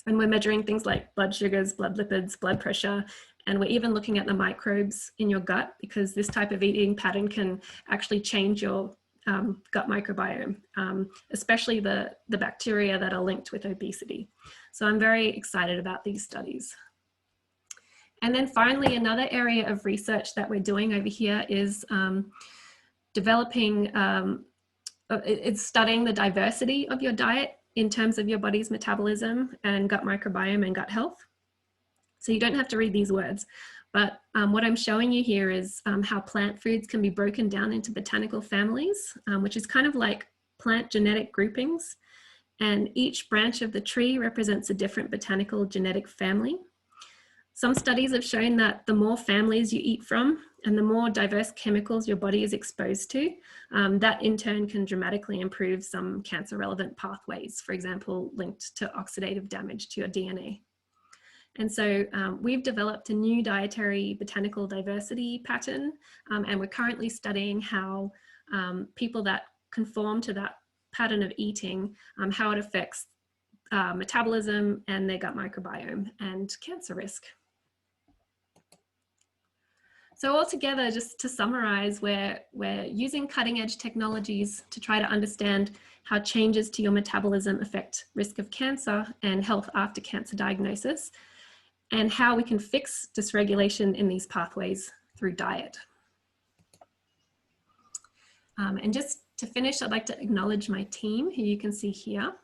And we're measuring things like blood sugars, blood lipids, blood pressure, and we're even looking at the microbes in your gut, because this type of eating pattern can actually change your gut microbiome, especially the bacteria that are linked with obesity. So I'm very excited about these studies. And then finally, another area of research that we're doing over here is developing, it's studying the diversity of your diet in terms of your body's metabolism and gut microbiome and gut health. So you don't have to read these words. But what I'm showing you here is how plant foods can be broken down into botanical families, which is kind of like plant genetic groupings. And each branch of the tree represents a different botanical genetic family. Some studies have shown that the more families you eat from and the more diverse chemicals your body is exposed to, that in turn can dramatically improve some cancer-relevant pathways, for example, linked to oxidative damage to your DNA. And so we've developed a new dietary botanical diversity pattern, and we're currently studying how people that conform to that pattern of eating, how it affects metabolism and their gut microbiome and cancer risk. So altogether, just to summarize, we're using cutting edge technologies to try to understand how changes to your metabolism affect risk of cancer and health after cancer diagnosis, and how we can fix dysregulation in these pathways through diet. And just to finish, I'd like to acknowledge my team, who you can see here.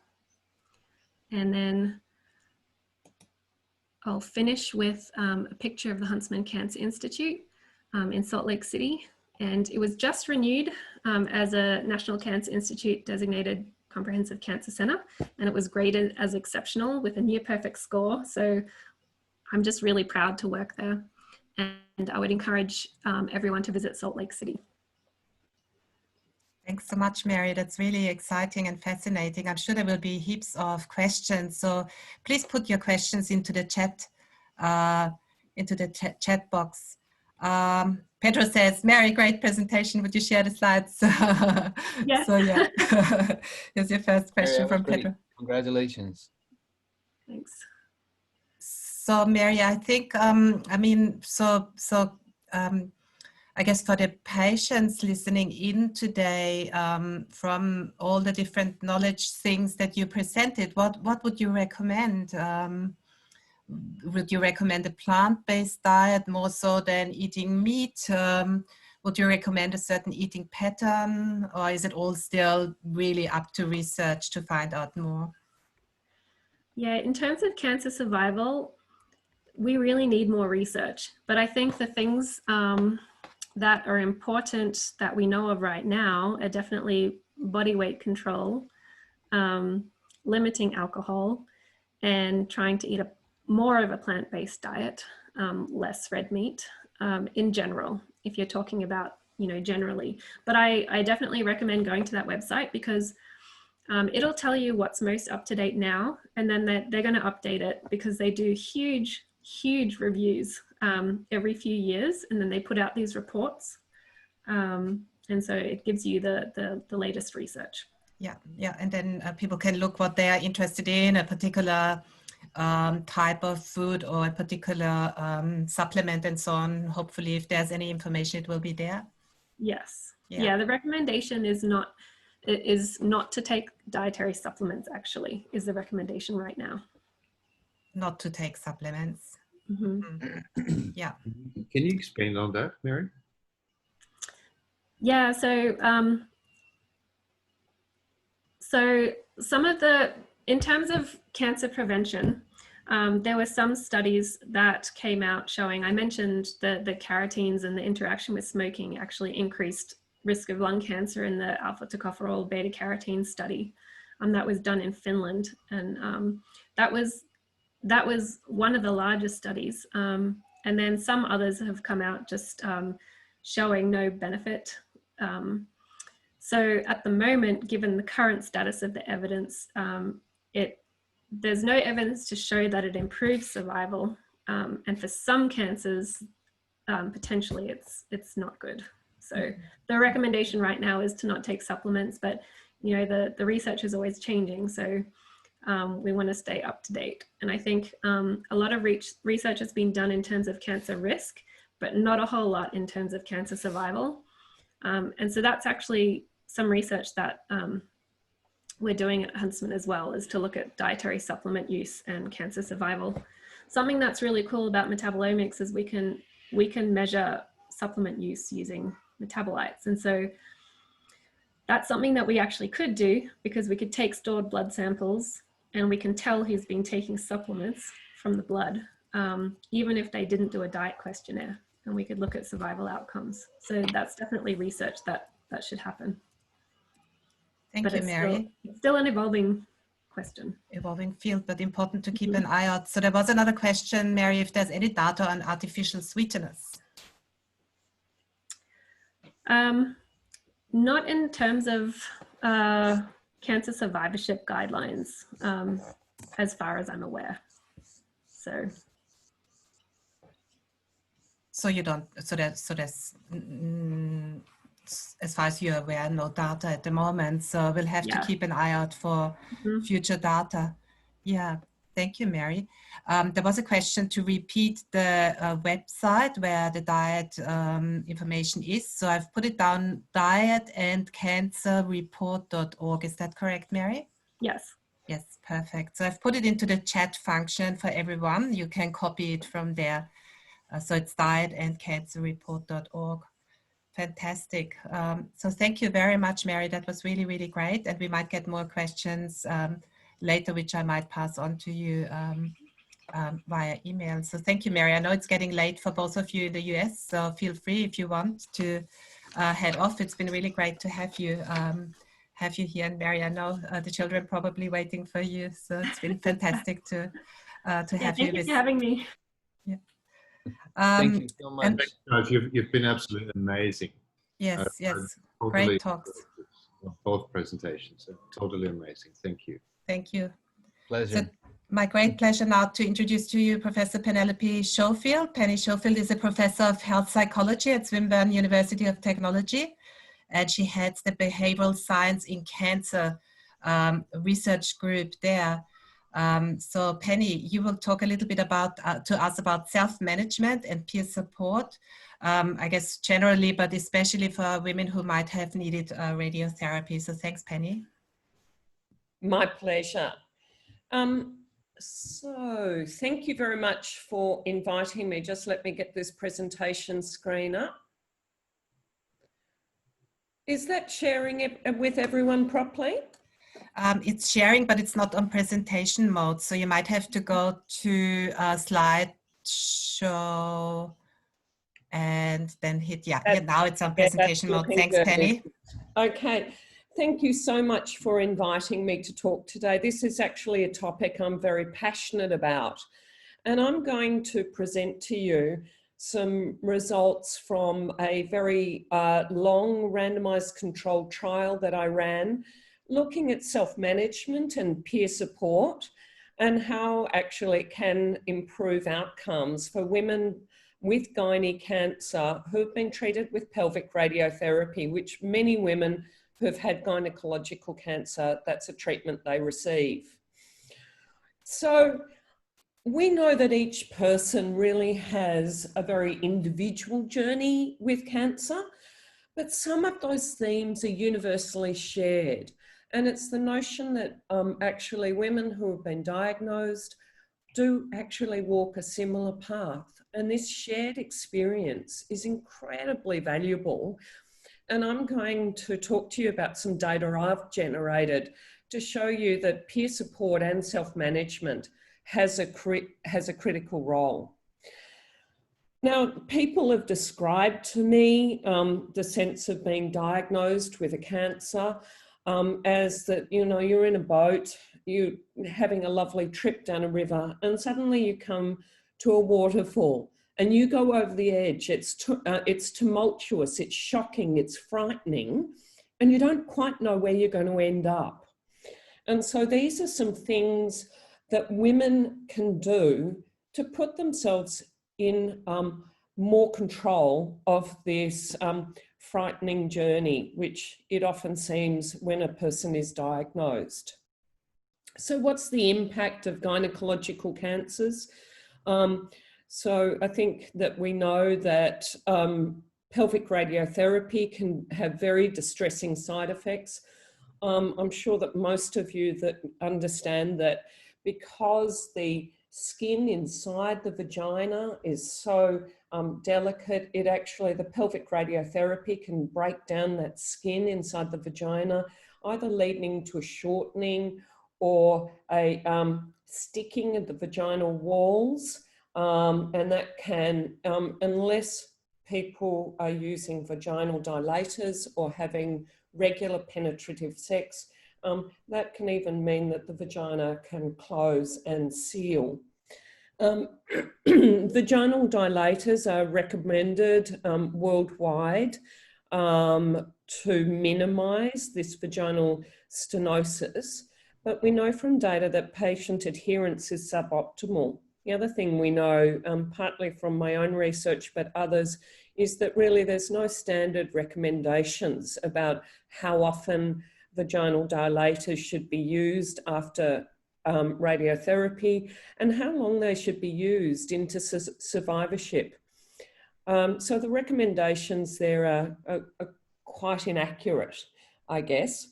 And then I'll finish with a picture of the Huntsman Cancer Institute in Salt Lake City. And it was just renewed as a National Cancer Institute designated comprehensive cancer center. And it was graded as exceptional with a near perfect score. So I'm just really proud to work there. And I would encourage everyone to visit Salt Lake City. Thanks so much, Mary. That's really exciting and fascinating. I'm sure there will be heaps of questions. So please put your questions into the chat, chat box. Pedro says, Mary, great presentation. Would you share the slides? Yeah. So yeah, here's your first question from great. Pedro. Congratulations. Thanks. So Mary, I think, I guess for the patients listening in today, from all the different knowledge things that you presented, what would you recommend? Would you recommend a plant-based diet more so than eating meat? Would you recommend a certain eating pattern, or is it all still really up to research to find out more? Yeah, in terms of cancer survival, we really need more research. But I think the things that are important that we know of right now are definitely body weight control, limiting alcohol, and trying to eat more of a plant-based diet, less red meat in general, if you're talking about, generally. But I definitely recommend going to that website because it'll tell you what's most up to date now, and then they're going to update it because they do huge reviews every few years, and then they put out these reports, and so it gives you the latest research. Yeah, and then people can look what they are interested in, a particular type of food or a particular supplement and so on. Hopefully, if there's any information, it will be there. Yes. Yeah, the recommendation is not to take dietary supplements, actually, is the recommendation right now. Not to take supplements. Mm-hmm. Yeah. Can you explain on that, Mary? Yeah, so some of in terms of cancer prevention, there were some studies that came out showing, I mentioned the carotenes and the interaction with smoking actually increased risk of lung cancer in the alpha tocopherol beta carotene study that was done in Finland. And that was one of the largest studies. And then some others have come out just showing no benefit. So at the moment, given the current status of the evidence, there's no evidence to show that it improves survival. And for some cancers, potentially it's not good. So the recommendation right now is to not take supplements, but the research is always changing. So we want to stay up to date. And I think a lot of research has been done in terms of cancer risk, but not a whole lot in terms of cancer survival. And so that's actually some research that we're doing at Huntsman as well, is to look at dietary supplement use and cancer survival. Something that's really cool about metabolomics is we can measure supplement use using metabolites. And so that's something that we actually could do, because we could take stored blood samples and we can tell who's been taking supplements from the blood. even if they didn't do a diet questionnaire, and we could look at survival outcomes. So that's definitely research that should happen. Thank you, Mary. It's still an evolving question. Evolving field, but important to keep an eye out. So there was another question, Mary, if there's any data on artificial sweeteners. Not in terms of cancer survivorship guidelines, as far as I'm aware. So you don't, so there's as far as you're aware, no data at the moment. So we'll have to keep an eye out for future data. Yeah, thank you, Mary. There was a question to repeat the website where the diet information is. So I've put it down, dietandcancerreport.org. Is that correct, Mary? Yes. Yes, perfect. So I've put it into the chat function for everyone. You can copy it from there. So it's dietandcancerreport.org. Fantastic. So thank you very much, Mary. That was really, really great. And we might get more questions later, which I might pass on to you via email. So thank you, Mary. I know it's getting late for both of you in the US, so feel free if you want to head off. It's been really great to have you here. And Mary, I know the children probably waiting for you. So it's been fantastic to have you. Thank you for having me. Yeah. Thank you so much. You've been absolutely amazing. Yes, yes. Totally Great talks. Both presentations. Totally amazing. Thank you. Thank you. Pleasure. So my great pleasure now to introduce to you Professor Penelope Schofield. Penny Schofield is a professor of health psychology at Swinburne University of Technology, and she heads the Behavioral Science in Cancer research group there. So Penny, you will talk a little bit about to us about self-management and peer support, I guess generally, but especially for women who might have needed radiotherapy. So thanks, Penny. My pleasure. So thank you very much for inviting me. Just let me get this presentation screen up. Is that sharing it with everyone properly? It's sharing, but it's not on presentation mode. So you might have to go to slideshow and then hit, yeah, now it's on presentation mode. Thanks, Penny. Okay. Thank you so much for inviting me to talk today. This is actually a topic I'm very passionate about, and I'm going to present to you some results from a very long randomized controlled trial that I ran, looking at self-management and peer support and how actually it can improve outcomes for women with gynae cancer who've been treated with pelvic radiotherapy, which many women who've had gynaecological cancer, that's a treatment they receive. So we know that each person really has a very individual journey with cancer, but some of those themes are universally shared. And it's the notion that actually women who have been diagnosed do actually walk a similar path. And this shared experience is incredibly valuable. And I'm going to talk to you about some data I've generated to show you that peer support and self-management has a critical role. Now, people have described to me the sense of being diagnosed with a cancer as that, you know, you're in a boat, you're having a lovely trip down a river, and suddenly you come to a waterfall and you go over the edge. It's tumultuous, it's shocking, it's frightening, and you don't quite know where you're going to end up. And so these are some things that women can do to put themselves in more control of this frightening journey, which it often seems when a person is diagnosed. So what's the impact of gynecological cancers? So I think that we know that pelvic radiotherapy can have very distressing side effects. I'm sure that most of you that understand that because the skin inside the vagina is so delicate, the pelvic radiotherapy can break down that skin inside the vagina, either leading to a shortening or a sticking of the vaginal walls, and that can, unless people are using vaginal dilators or having regular penetrative sex, that can even mean that the vagina can close and seal. Vaginal dilators are recommended worldwide to minimize this vaginal stenosis, but we know from data that patient adherence is suboptimal. The other thing we know, partly from my own research, but others, is that really there's no standard recommendations about how often vaginal dilators should be used after radiotherapy and how long they should be used into survivorship. So the recommendations there are quite inaccurate, I guess.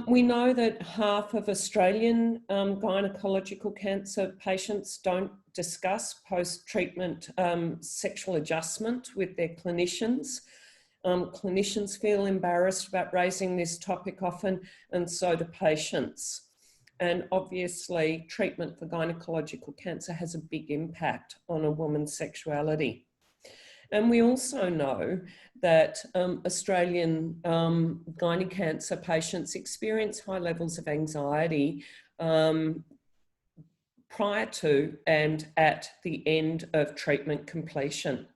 We know that half of Australian gynaecological cancer patients don't discuss post-treatment sexual adjustment with their clinicians. Clinicians feel embarrassed about raising this topic often, and so do patients. And obviously, treatment for gynaecological cancer has a big impact on a woman's sexuality. And we also know that Australian gynae cancer patients experience high levels of anxiety prior to and at the end of treatment completion.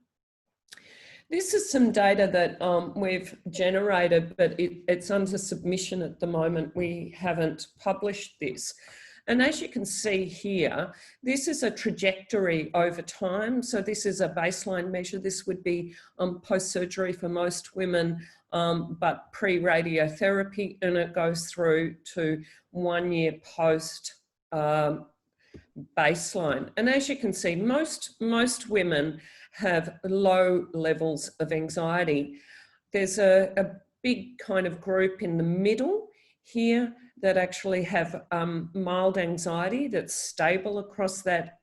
This is some data that we've generated, but it's under submission at the moment. We haven't published this. And as you can see here, this is a trajectory over time. So this is a baseline measure. This would be post-surgery for most women, but pre-radiotherapy, and it goes through to 1 year post baseline. And as you can see, most women have low levels of anxiety. There's a big kind of group in the middle here that actually have mild anxiety that's stable across that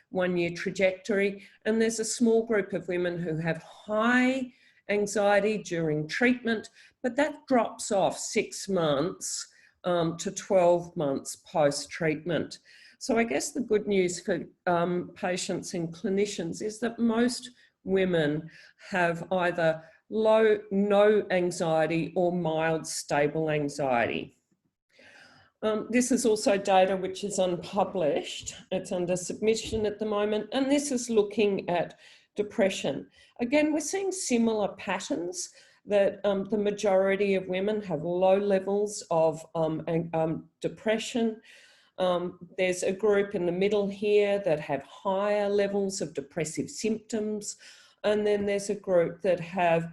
1 year trajectory. And there's a small group of women who have high anxiety during treatment, but that drops off 6 months to 12 months post-treatment. So I guess the good news for patients and clinicians is that most women have either no anxiety or mild stable anxiety. This is also data which is unpublished. It's under submission at the moment, and this is looking at depression. Again, we're seeing similar patterns that the majority of women have low levels of depression. There's a group in the middle here that have higher levels of depressive symptoms, and then there's a group that have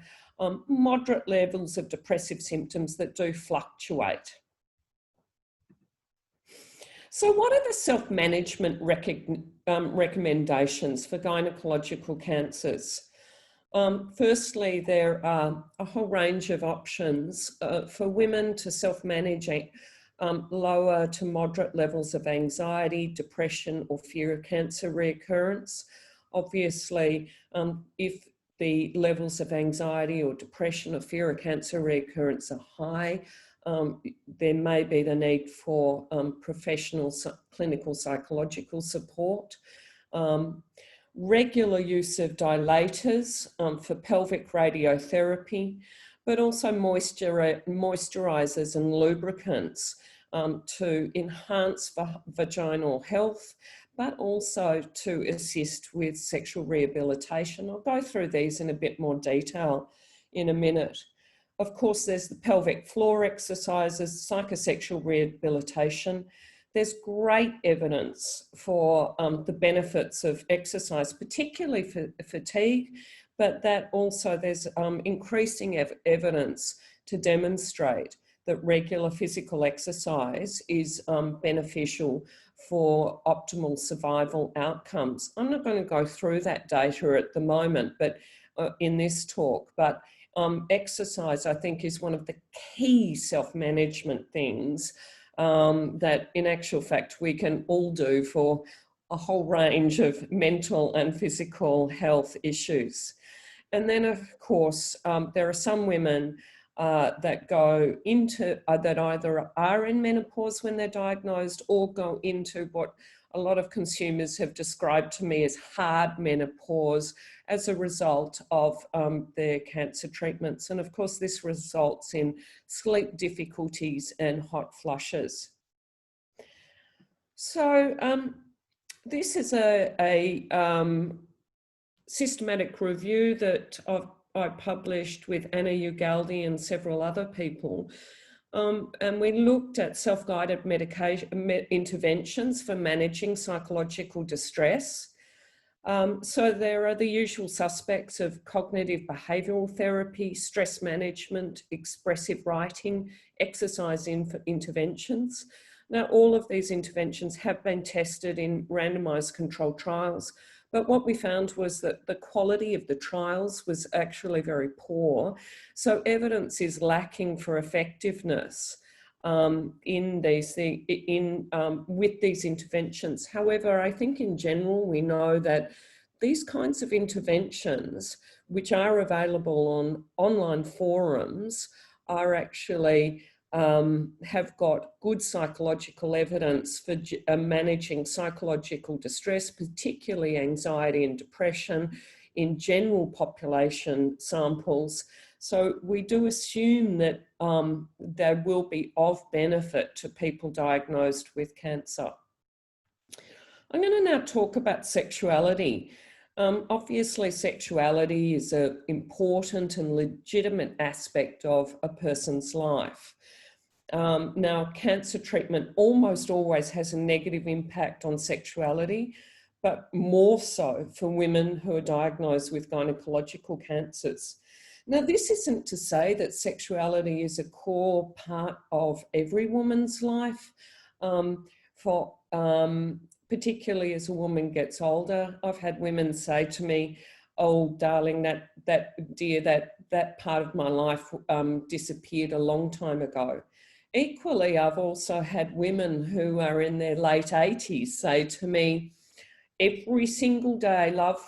moderate levels of depressive symptoms that do fluctuate. So what are the self-management recommendations for gynecological cancers? Firstly, there are a whole range of options for women to self-manage lower to moderate levels of anxiety, depression, or fear of cancer reoccurrence. Obviously, if the levels of anxiety or depression or fear of cancer reoccurrence are high, there may be the need for professional clinical psychological support. Regular use of dilators for pelvic radiotherapy, but also moisturizers and lubricants to enhance vaginal health, but also to assist with sexual rehabilitation. I'll go through these in a bit more detail in a minute. Of course, there's the pelvic floor exercises, psychosexual rehabilitation. There's great evidence for the benefits of exercise, particularly for fatigue, but that also there's increasing evidence to demonstrate that regular physical exercise is beneficial for optimal survival outcomes. I'm not going to go through that data at the moment, but in this talk, but exercise, I think, is one of the key self-management things that in actual fact we can all do for a whole range of mental and physical health issues. And then of course, there are some women that go into, that either are in menopause when they're diagnosed or go into what a lot of consumers have described to me as hard menopause as a result of their cancer treatments. And of course, this results in sleep difficulties and hot flushes. So this is a systematic review that I published with Anna Ugaldi and several other people. And we looked at self-guided medication interventions for managing psychological distress. So there are the usual suspects of cognitive behavioural therapy, stress management, expressive writing, exercise interventions. Now, all of these interventions have been tested in randomised controlled trials, but what we found was that the quality of the trials was actually very poor. So evidence is lacking for effectiveness with these interventions. However, I think in general, we know that these kinds of interventions, which are available on online forums, are actually have got good psychological evidence for managing psychological distress, particularly anxiety and depression in general population samples. So we do assume that they will be of benefit to people diagnosed with cancer. I'm going to now talk about sexuality. Obviously, sexuality is an important and legitimate aspect of a person's life. Now, cancer treatment almost always has a negative impact on sexuality, but more so for women who are diagnosed with gynaecological cancers. Now, this isn't to say that sexuality is a core part of every woman's life. Particularly as a woman gets older, I've had women say to me, "Oh, darling, that part of my life disappeared a long time ago." Equally, I've also had women who are in their late 80s say to me, "Every single day, love,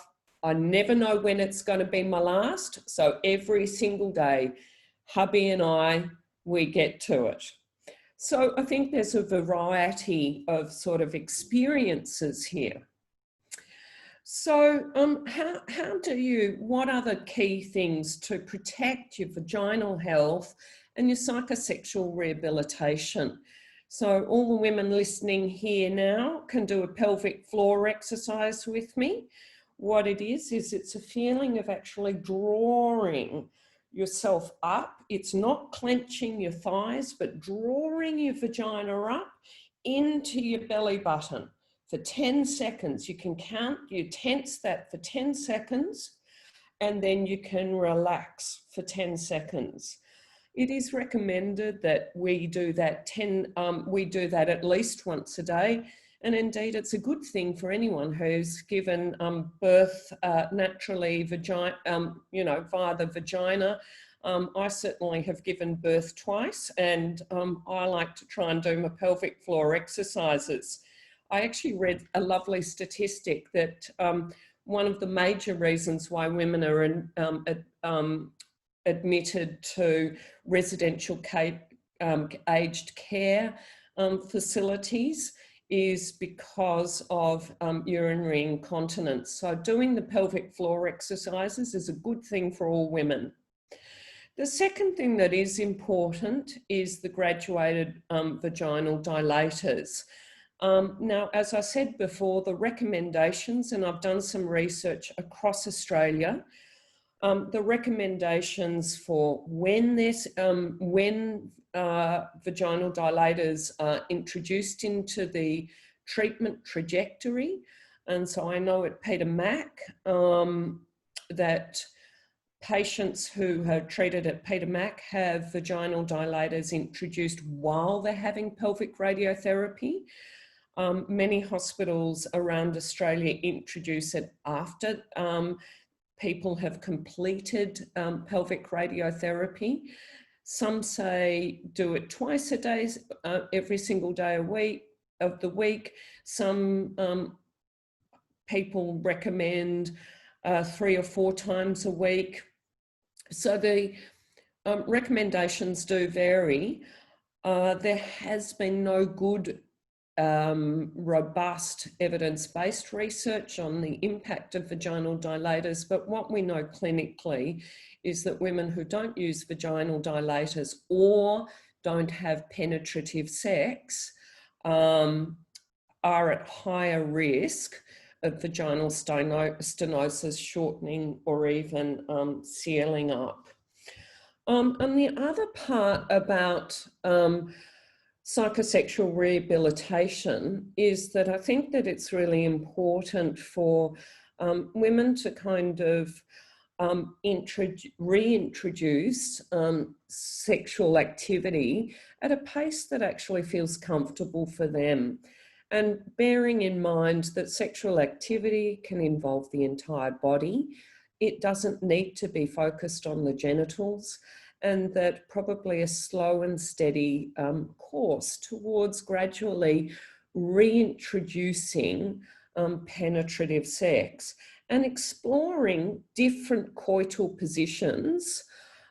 I never know when it's going to be my last. So every single day, hubby and I, we get to it." So I think there's a variety of sort of experiences here. So what are the key things to protect your vaginal health and your psychosexual rehabilitation? So all the women listening here now can do a pelvic floor exercise with me. What it is it's a feeling of actually drawing yourself up. It's not clenching your thighs, but drawing your vagina up into your belly button for 10 seconds. You can count, you tense that for 10 seconds, and then you can relax for 10 seconds. It is recommended that we do that at least once a day. And indeed, it's a good thing for anyone who's given birth naturally, via the vagina. I certainly have given birth twice, and I like to try and do my pelvic floor exercises. I actually read a lovely statistic that one of the major reasons why women are admitted to residential aged care facilities is because of urinary incontinence. So doing the pelvic floor exercises is a good thing for all women. The second thing that is important is the graduated vaginal dilators. Now, as I said before, the recommendations, and I've done some research across Australia, the recommendations for when vaginal dilators are introduced into the treatment trajectory. And so I know at Peter Mac that patients who are treated at Peter Mac have vaginal dilators introduced while they're having pelvic radiotherapy. Many hospitals around Australia introduce it after people have completed pelvic radiotherapy. Some say do it twice a day, every single day of the week. Some people recommend 3 or 4 times a week. So the recommendations do vary. There has been no good robust evidence-based research on the impact of vaginal dilators, but what we know clinically is that women who don't use vaginal dilators or don't have penetrative sex are at higher risk of vaginal stenosis, shortening, or even sealing up. And the other part about psychosexual rehabilitation is that I think that it's really important for women to kind of reintroduce sexual activity at a pace that actually feels comfortable for them. And bearing in mind that sexual activity can involve the entire body, it doesn't need to be focused on the genitals, and that probably a slow and steady course towards gradually reintroducing penetrative sex and exploring different coital positions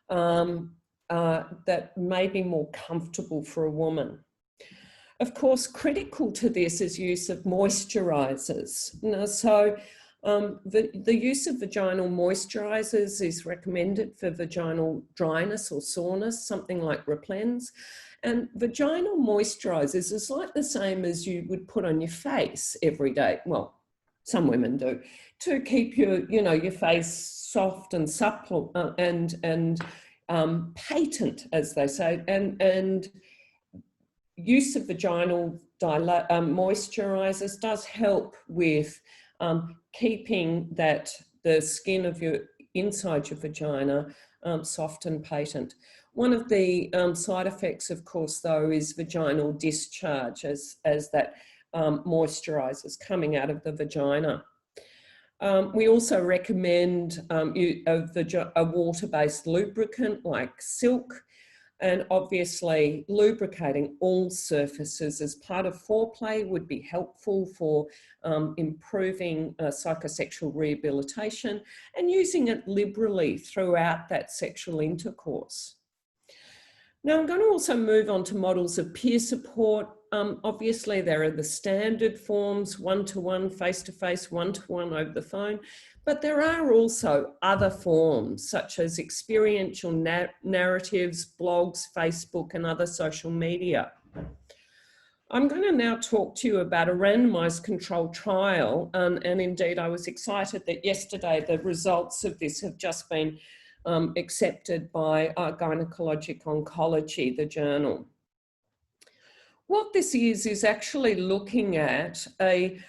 that may be more comfortable for a woman. Of course, critical to this is use of moisturizers. So the use of vaginal moisturizers is recommended for vaginal dryness or soreness, something like Replens. And vaginal moisturizers is like the same as you would put on your face every day. Well, some women do, to keep your face soft and supple and patent, as they say. And use of vaginal moisturizers does help with keeping the skin of your inside your vagina soft and patent. One of the side effects, of course, though, is vaginal discharge as that moisturizer is coming out of the vagina. We also recommend a water-based lubricant like silk, and obviously lubricating all surfaces as part of foreplay would be helpful for improving psychosexual rehabilitation and using it liberally throughout that sexual intercourse. Now I'm going to also move on to models of peer support. Obviously there are the standard forms, one-to-one, face-to-face, one-to-one over the phone, but there are also other forms such as experiential narratives, blogs, Facebook, and other social media. I'm going to now talk to you about a randomized controlled trial, and indeed I was excited that yesterday the results of this have just been accepted by Gynaecological Oncology, the journal. What this is actually looking at a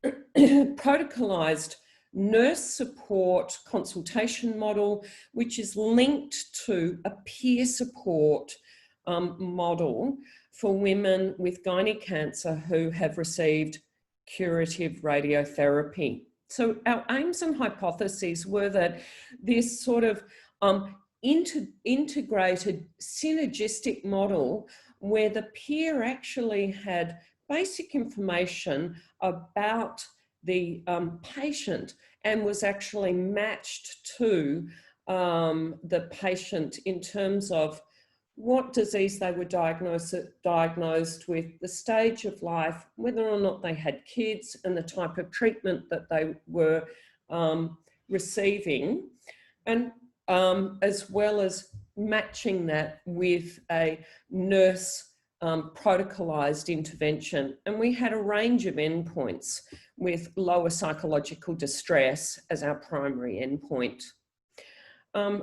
protocolized nurse support consultation model, which is linked to a peer support model for women with gynae cancer who have received curative radiotherapy. So our aims and hypotheses were that this sort of integrated synergistic model where the peer actually had basic information about the patient and was actually matched to the patient in terms of what disease they were diagnosed with, the stage of life, whether or not they had kids, and the type of treatment that they were receiving, and as well as matching that with a nurse protocolized intervention. And we had a range of endpoints with lower psychological distress as our primary endpoint.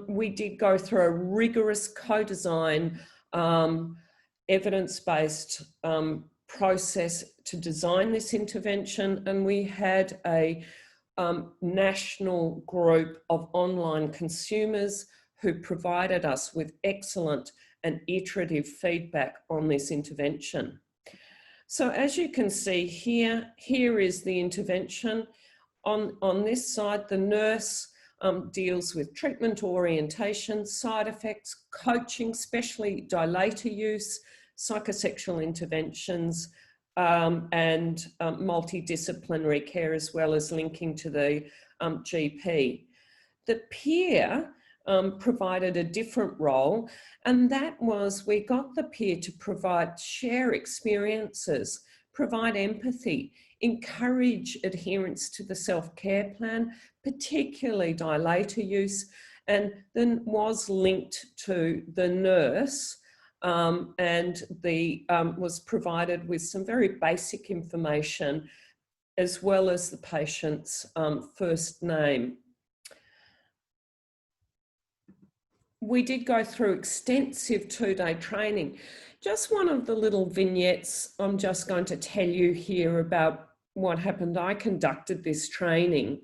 We did go through a rigorous co-design, evidence-based process to design this intervention, and we had a national group of online consumers who provided us with excellent and iterative feedback on this intervention. So as you can see here is the intervention. On this side, the nurse deals with treatment orientation, side effects, coaching, especially dilator use, psychosexual interventions, and multidisciplinary care, as well as linking to the GP. The peer provided a different role, and that was we got the peer to share experiences, provide empathy, encourage adherence to the self-care plan, particularly dilator use, and then was linked to the nurse and was provided with some very basic information as well as the patient's first name. We did go through extensive 2-day training. Just one of the little vignettes I'm just going to tell you here about what happened. I conducted this training,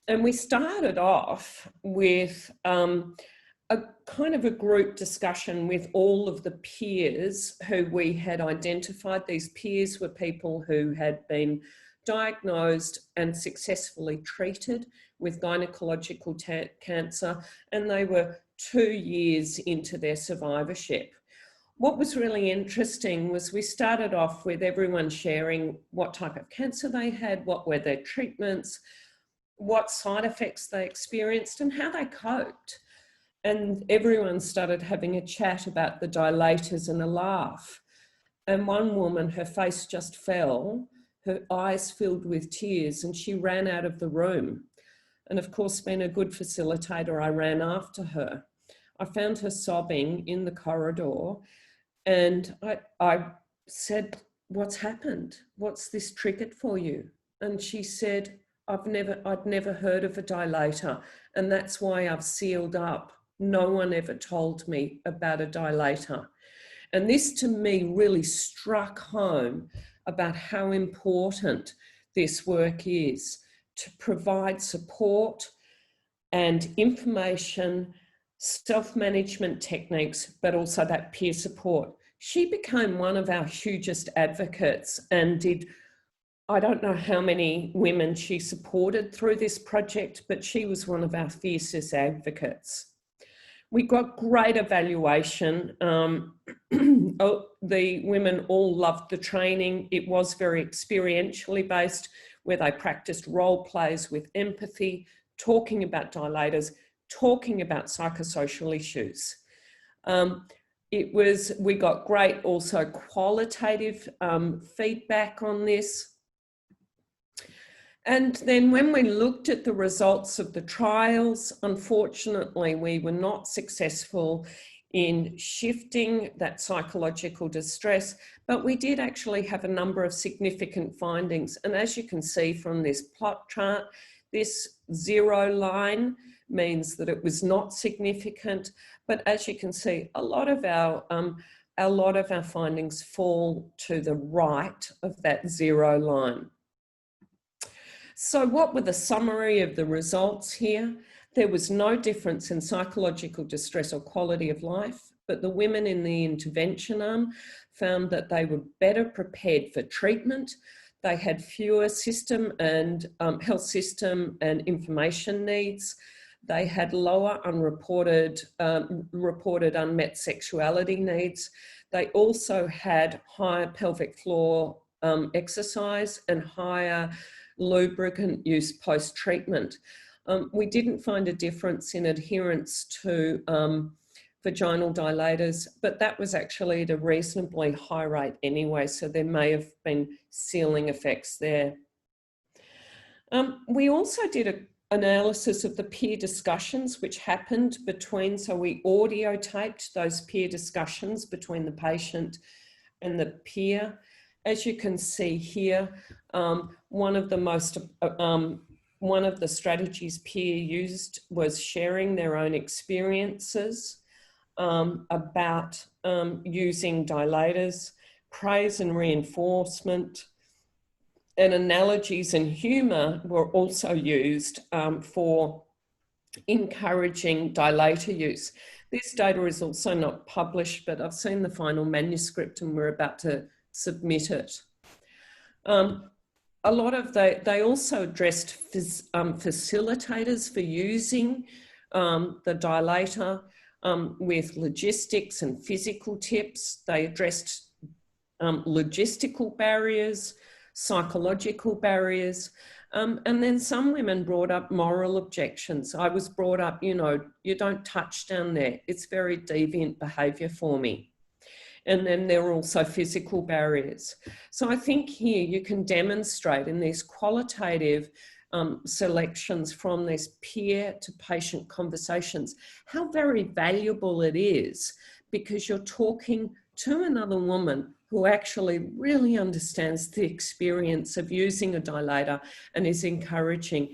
and we started off with a kind of a group discussion with all of the peers who we had identified. These peers were people who had been diagnosed and successfully treated with gynaecological cancer, and they were 2 years into their survivorship. What was really interesting was we started off with everyone sharing what type of cancer they had, what were their treatments, what side effects they experienced, and how they coped. And everyone started having a chat about the dilators and a laugh. And one woman, her face just fell, her eyes filled with tears, and she ran out of the room. And of course, being a good facilitator, I ran after her. I found her sobbing in the corridor, and I said, "What's happened? What's this triggered for you?" And she said, I'd never heard of a dilator, and that's why I've sealed up. No one ever told me about a dilator. And this to me really struck home about how important this work is to provide support and information, self-management techniques, but also that peer support. She became one of our hugest advocates and did, I don't know how many women she supported through this project, but she was one of our fiercest advocates. We got great evaluation. The women all loved the training. It was very experientially based, where they practiced role plays with empathy, talking about dilators, talking about psychosocial issues. We got great also qualitative feedback on this. And then when we looked at the results of the trials, unfortunately, we were not successful in shifting that psychological distress, but we did actually have a number of significant findings. And as you can see from this plot chart, this 0 line means that it was not significant. But as you can see, a lot of our findings fall to the right of that 0 line. So what were the summary of the results here? There was no difference in psychological distress or quality of life, but the women in the intervention arm found that they were better prepared for treatment. They had fewer system and health system and information needs. They had lower reported unmet sexuality needs. They also had higher pelvic floor exercise and higher lubricant use post-treatment. We didn't find a difference in adherence to vaginal dilators, but that was actually at a reasonably high rate anyway, so there may have been sealing effects there. We also did an analysis of the peer discussions which happened between, so we audio taped those peer discussions between the patient and the peer. As you can see here, one of the strategies peer used was sharing their own experiences about using dilators, praise and reinforcement, and analogies and humour were also used for encouraging dilator use. This data is also not published, but I've seen the final manuscript and we're about to submit it. They also addressed facilitators for using the dilator with logistics and physical tips. They addressed logistical barriers, psychological barriers, and then some women brought up moral objections. I was brought up, you know, you don't touch down there. It's very deviant behaviour for me. And then there are also physical barriers. So I think here you can demonstrate in these qualitative selections from these peer to patient conversations how very valuable it is, because you're talking to another woman who actually really understands the experience of using a dilator and is encouraging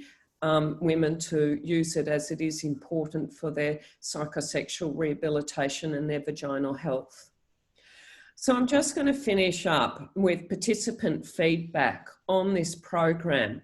women to use it, as it is important for their psychosexual rehabilitation and their vaginal health. So I'm just going to finish up with participant feedback on this program.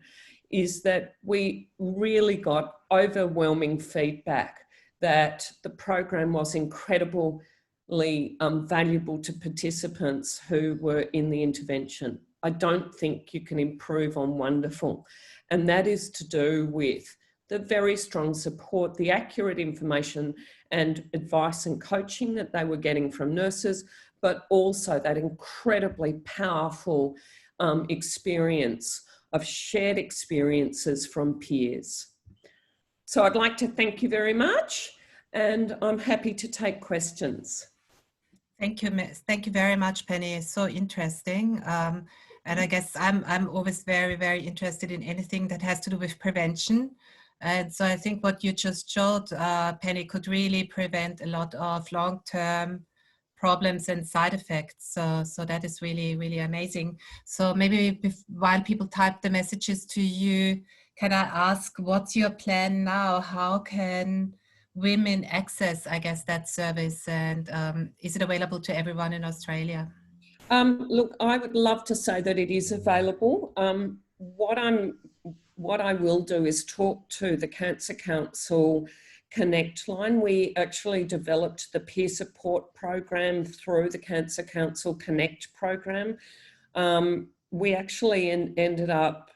Is that we really got overwhelming feedback that the program was incredibly valuable to participants who were in the intervention. I don't think you can improve on wonderful. And that is to do with the very strong support, the accurate information and advice and coaching that they were getting from nurses, but also that incredibly powerful experience of shared experiences from peers. So I'd like to thank you very much, and I'm happy to take questions. Thank you very much, Penny. It's so interesting. And I guess I'm always very, very interested in anything that has to do with prevention. And so I think what you just showed, Penny, could really prevent a lot of long-term problems and side effects. So that is really, really amazing. So maybe while people type the messages to you, can I ask, what's your plan now? How can women access, I guess, that service? And is it available to everyone in Australia? Look, I would love to say that it is available. What I will do is talk to the Cancer Council Connect line. We actually developed the peer support program through the Cancer Council Connect program. We actually ended up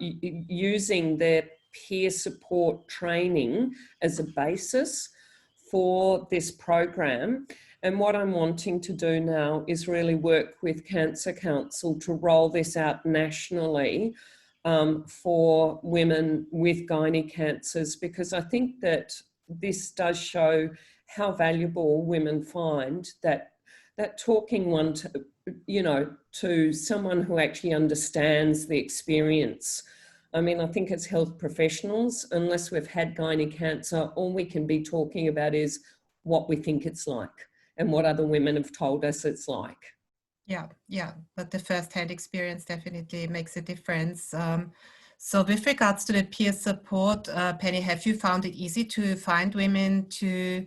using their peer support training as a basis for this program. And what I'm wanting to do now is really work with Cancer Council to roll this out nationally for women with gynae cancers, because I think that this does show how valuable women find that talking to someone who actually understands the experience. I mean, I think as health professionals, unless we've had gynae cancer, all we can be talking about is what we think it's like and what other women have told us it's like. Yeah, but the first-hand experience definitely makes a difference. So with regards to the peer support, Penny, have you found it easy to find women to,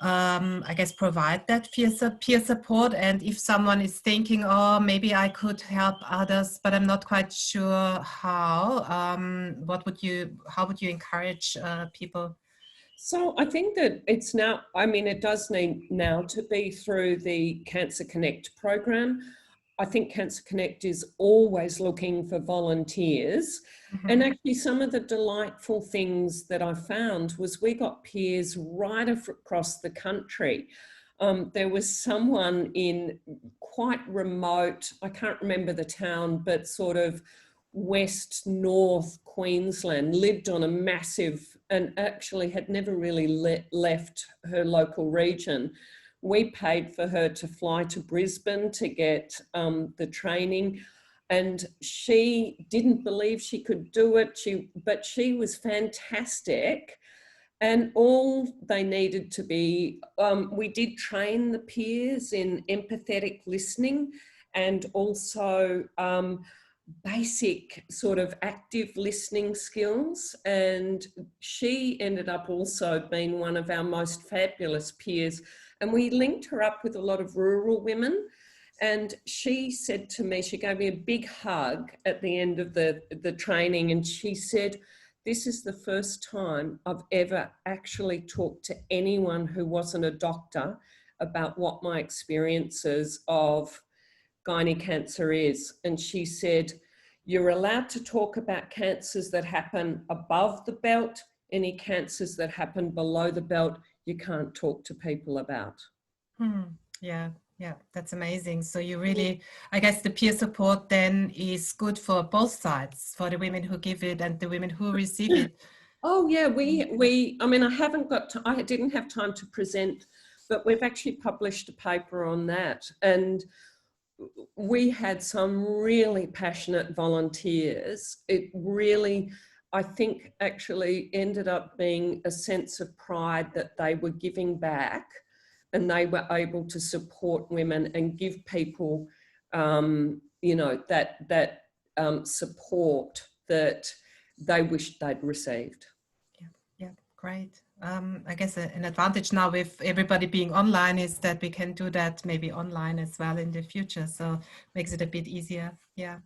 I guess, provide that peer support? And if someone is thinking, oh, maybe I could help others, but I'm not quite sure how, how would you encourage people? So I think that it's now, I mean, it does need now to be through the Cancer Connect program. I think Cancer Connect is always looking for volunteers. Mm-hmm. And actually some of the delightful things that I found was we got peers right across the country. There was someone in quite remote, I can't remember the town, but sort of west north Queensland, lived on a massive, and actually had never really left her local region. We paid for her to fly to Brisbane to get the training, and she didn't believe she could do it, but she was fantastic. And all they needed to be, we did train the peers in empathetic listening and also basic sort of active listening skills. And she ended up also being one of our most fabulous peers. And we linked her up with a lot of rural women. And she said to me, she gave me a big hug at the end of the training. And she said, this is the first time I've ever actually talked to anyone who wasn't a doctor about what my experiences of gynae cancer is. And she said, you're allowed to talk about cancers that happen above the belt. Any cancers that happen below the belt, you can't talk to people about. Yeah, that's amazing. So you really, I guess the peer support then is good for both sides, for the women who give it and the women who receive it. Oh yeah, I mean, I didn't have time to present but we've actually published a paper on that. And we had some really passionate volunteers. It really, I think, actually ended up being a sense of pride that they were giving back and they were able to support women and give people, you know, that support that they wished they'd received. Yeah, great. I guess an advantage now with everybody being online is that we can do that maybe online as well in the future. So makes it a bit easier. Yeah.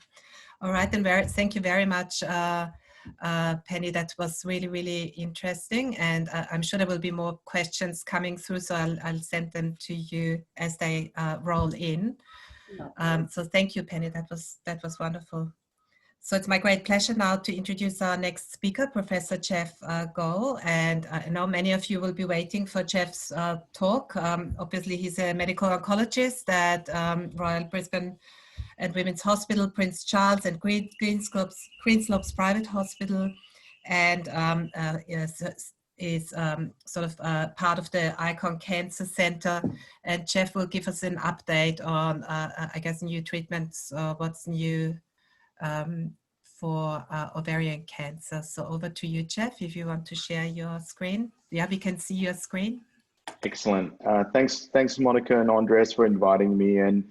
All right. And thank you very much, Penny. That was really, really interesting. And I'm sure there will be more questions coming through. So I'll send them to you as they roll in. So thank you, Penny. That was wonderful. So it's my great pleasure now to introduce our next speaker, Professor Jeff Goh. And I know many of you will be waiting for Jeff's talk. Obviously, he's a medical oncologist at Royal Brisbane and Women's Hospital, Prince Charles and Greenslopes Private Hospital, and is sort of part of the Icon Cancer Center. And Jeff will give us an update on, I guess, new treatments, what's new for ovarian cancer. So over to you, Jeff, if you want to share your screen. Yeah, we can see your screen. Excellent. Thanks, Monica and Andreas, for inviting me. And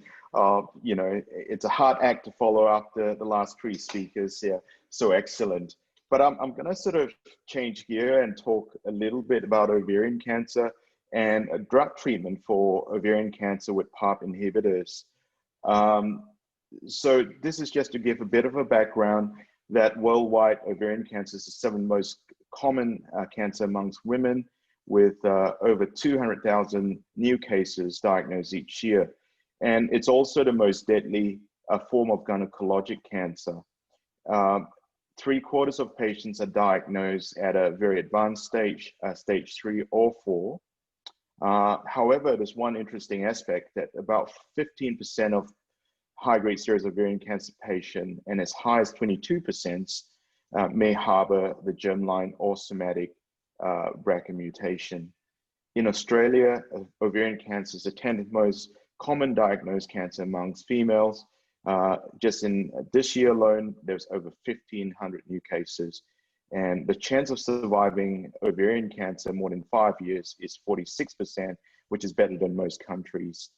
you know, it's a hard act to follow up the last three speakers here. So excellent. But I'm going to sort of change gear and talk a little bit about ovarian cancer and a drug treatment for ovarian cancer with PARP inhibitors. So this is just to give a bit of a background that worldwide ovarian cancer is the 7th most common cancer amongst women, with over 200,000 new cases diagnosed each year. And it's also the most deadly form of gynecologic cancer. 3/4 of patients are diagnosed at a very advanced stage, stage 3 or 4. However, there's one interesting aspect that about 15% of high-grade serous ovarian cancer patient and as high as 22% may harbor the germline or somatic BRCA mutation. In Australia, ovarian cancer is the 10th most common diagnosed cancer amongst females. Just in this year alone, there's over 1,500 new cases. And the chance of surviving ovarian cancer more than 5 years is 46%, which is better than most countries.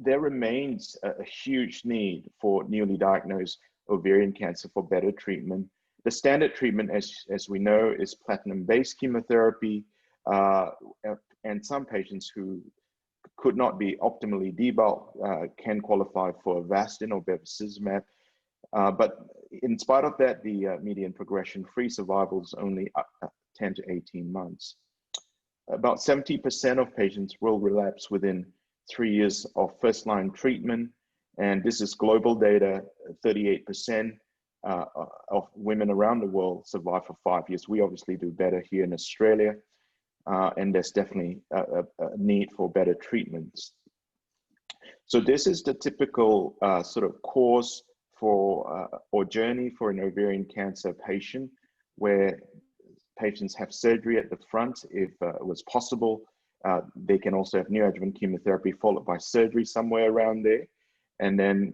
There remains a huge need for newly diagnosed ovarian cancer for better treatment. The standard treatment, as we know, is platinum-based chemotherapy, and some patients who could not be optimally debulked can qualify for Avastin or bevacizumab. But in spite of that, the median progression-free survival is only 10 to 18 months. About 70% of patients will relapse within 3 years of first-line treatment, and this is global data. 38% of women around the world survive for 5 years. We obviously do better here in Australia, and there's definitely a need for better treatments. So this is the typical sort of course for or journey for an ovarian cancer patient, where patients have surgery at the front if it was possible. They can also have neoadjuvant chemotherapy followed by surgery somewhere around there, and then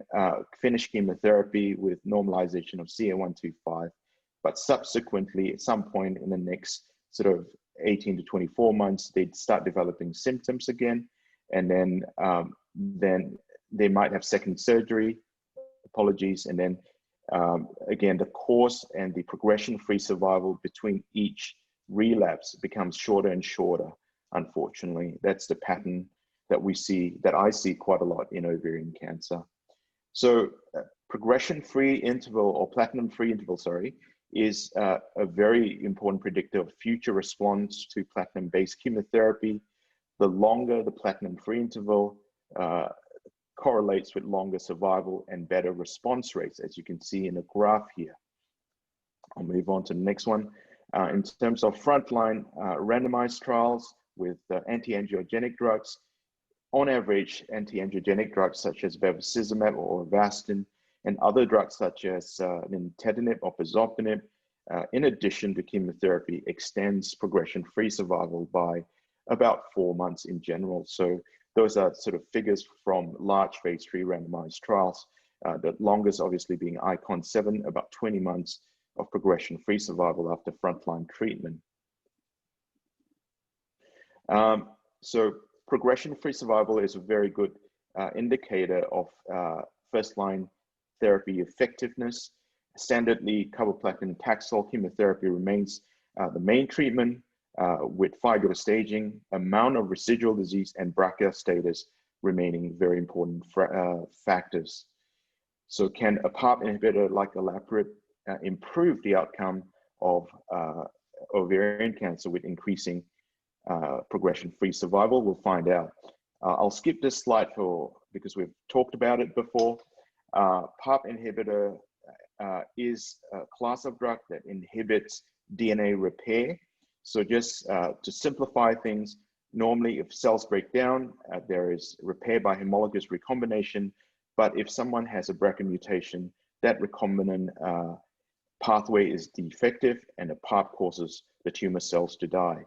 finish chemotherapy with normalization of CA-125. But subsequently, at some point in the next sort of 18 to 24 months, they'd start developing symptoms again, and then they might have second surgery, and then again, the course and the progression-free survival between each relapse becomes shorter and shorter. Unfortunately, that's the pattern that we see, that I see quite a lot in ovarian cancer. So progression-free interval, or platinum-free interval, sorry, is a very important predictor of future response to platinum-based chemotherapy. The longer the platinum-free interval correlates with longer survival and better response rates, as you can see in the graph here. I'll move on to the next one. In terms of frontline randomized trials with anti-angiogenic drugs, on average, anti-angiogenic drugs such as bevacizumab or Avastin, and other drugs such as nintedanib or pazopanib, in addition to chemotherapy, extends progression-free survival by about 4 months in general. So those are sort of figures from large phase 3 randomized trials. The longest obviously being ICON 7, about 20 months of progression-free survival after frontline treatment. So progression-free survival is a very good indicator of first-line therapy effectiveness. Standardly, carboplatin Taxol chemotherapy remains the main treatment with 5-year staging, amount of residual disease, and BRCA status remaining very important factors. So can a PARP inhibitor like olaparib improve the outcome of ovarian cancer with increasing progression-free survival? We'll find out. I'll skip this slide because we've talked about it before. PARP inhibitor is a class of drug that inhibits DNA repair. So just to simplify things, normally if cells break down, there is repair by homologous recombination. But if someone has a BRCA mutation, that recombinant pathway is defective and the PARP causes the tumor cells to die.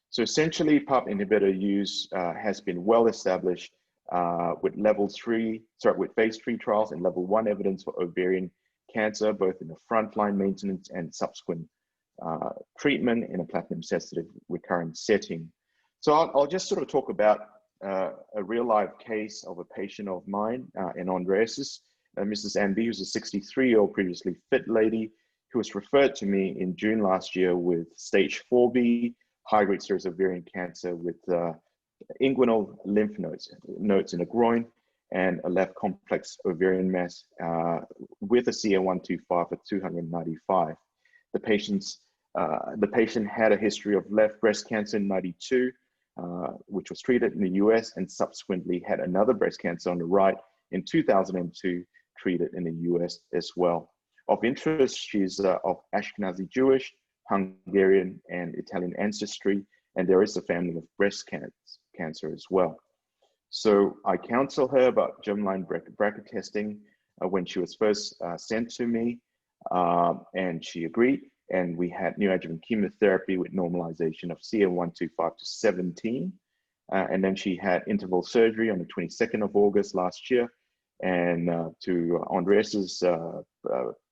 So essentially, PARP inhibitor use has been well established with with phase 3 trials and level 1 evidence for ovarian cancer, both in the frontline maintenance and subsequent treatment in a platinum-sensitive recurrent setting. So I'll just sort of talk about a real-life case of a patient of mine in Andreas's, Mrs. Anby, who's a 63-year-old previously fit lady who was referred to me in June last year with stage 4B, high-grade serous ovarian cancer with inguinal lymph nodes in the groin, and a left complex ovarian mass with a CA125 of 295. The patient had a history of left breast cancer in 92, which was treated in the US, and subsequently had another breast cancer on the right in 2002, treated in the US as well. Of interest, she's of Ashkenazi Jewish, Hungarian, and Italian ancestry, and there is a family of breast cancer as well. So I counsel her about germline BRCA testing when she was first sent to me, and she agreed. And we had neoadjuvant chemotherapy with normalization of CA125 to 17. And then she had interval surgery on the 22nd of August last year. And to Andreas's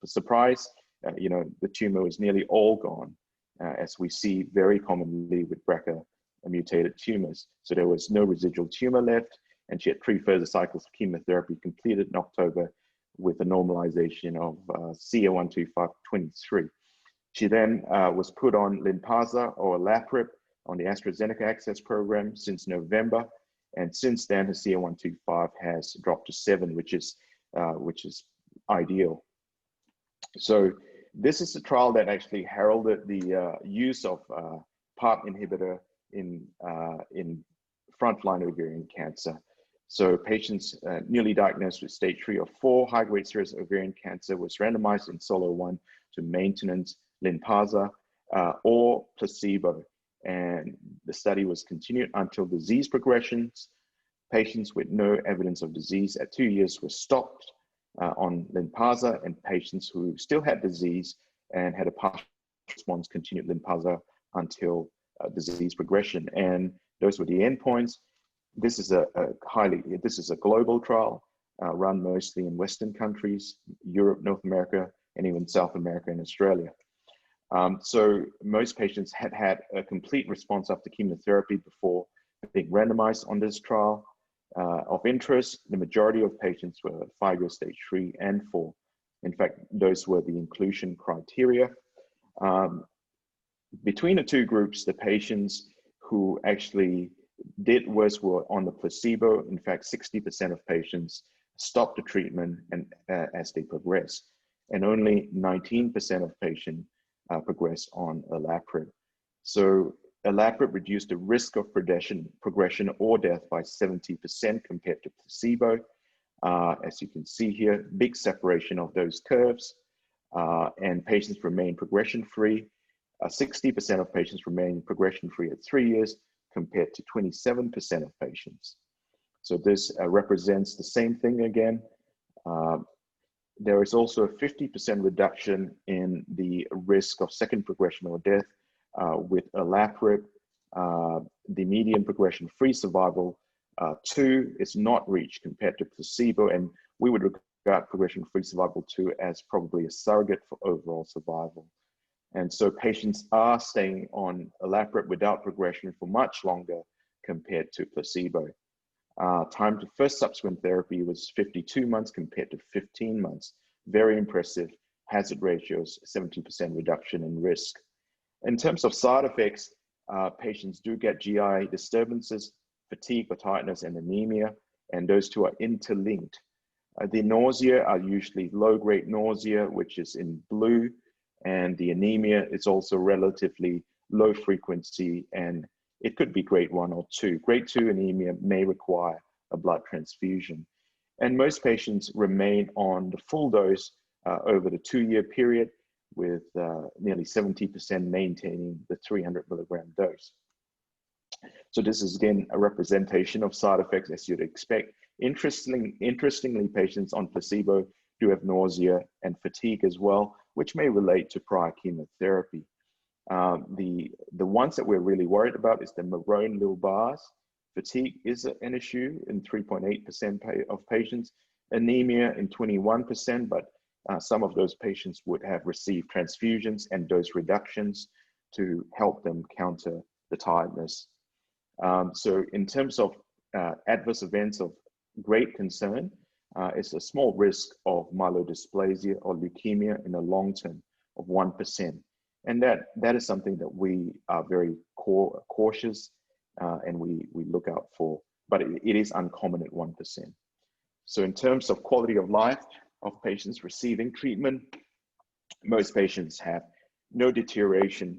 surprise, the tumor was nearly all gone, as we see very commonly with BRCA mutated tumors. So there was no residual tumor left, and she had 3 further cycles of chemotherapy completed in October with a normalization of CA125 23. She then was put on Lynparza or olaparib on the AstraZeneca Access Program since November, and since then her CA125 has dropped to 7, which is ideal. So this is a trial that actually heralded the use of PARP inhibitor in frontline ovarian cancer. So patients newly diagnosed with stage 3 or 4 high-grade serous ovarian cancer was randomized in SOLO-1 to maintenance Lynparza or placebo, and the study was continued until disease progressions. Patients with no evidence of disease at 2 years were stopped on Lynparza, and patients who still had disease and had a partial response continued Lynparza until disease progression. And those were the endpoints. This is a global trial run mostly in Western countries, Europe, North America, and even South America and Australia. So most patients had had a complete response after chemotherapy before being randomized on this trial. Of interest, the majority of patients were 5-year stage 3 and 4. In fact, those were the inclusion criteria. Between the two groups, the patients who actually did worse were on the placebo. In fact, 60% of patients stopped the treatment and as they progressed, and only 19% of patients progressed on olaparib. So olaparib reduced the risk of progression or death by 70% compared to placebo. As you can see here, big separation of those curves, and patients remain progression-free. 60% of patients remain progression-free at 3 years compared to 27% of patients. So this represents the same thing again. There is also a 50% reduction in the risk of second progression or death with olaparib The median progression-free survival 2 is not reached compared to placebo, and we would regard progression-free survival 2 as probably a surrogate for overall survival. And so patients are staying on olaparib without progression for much longer compared to placebo. Time to first subsequent therapy was 52 months compared to 15 months. Very impressive hazard ratios, 70% reduction in risk. In terms of side effects, patients do get GI disturbances, fatigue or tiredness, and anemia, and those two are interlinked. The nausea are usually low-grade nausea, which is in blue, and the anemia is also relatively low frequency, and it could be grade 1 or 2. Grade 2 anemia may require a blood transfusion. And most patients remain on the full dose over the 2-year period, with nearly 70% maintaining the 300 milligram dose. So this is again a representation of side effects as you'd expect. Interestingly, patients on placebo do have nausea and fatigue as well, which may relate to prior chemotherapy. The ones that we're really worried about is the maroon little bars. Fatigue is an issue in 3.8% of patients, anemia in 21%, but some of those patients would have received transfusions and dose reductions to help them counter the tiredness. So in terms of adverse events of great concern, it's a small risk of myelodysplasia or leukemia in the long term of 1%. And that is something that we are very cautious and we look out for, but it is uncommon at 1%. So in terms of quality of life of patients receiving treatment, most patients have no deterioration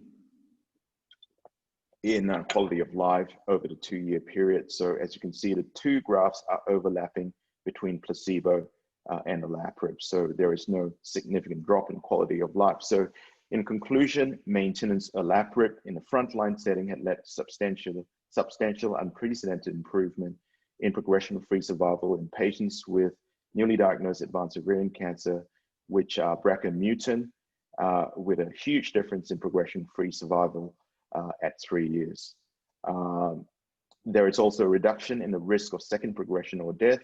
in quality of life over the 2-year period. So as you can see, the two graphs are overlapping between placebo and olaparib. So there is no significant drop in quality of life. So in conclusion, maintenance olaparib in the frontline setting had led to substantial unprecedented improvement in progression-free survival in patients with newly diagnosed advanced ovarian cancer, which are BRCA mutant, with a huge difference in progression-free survival at 3 years. There is also a reduction in the risk of second progression or death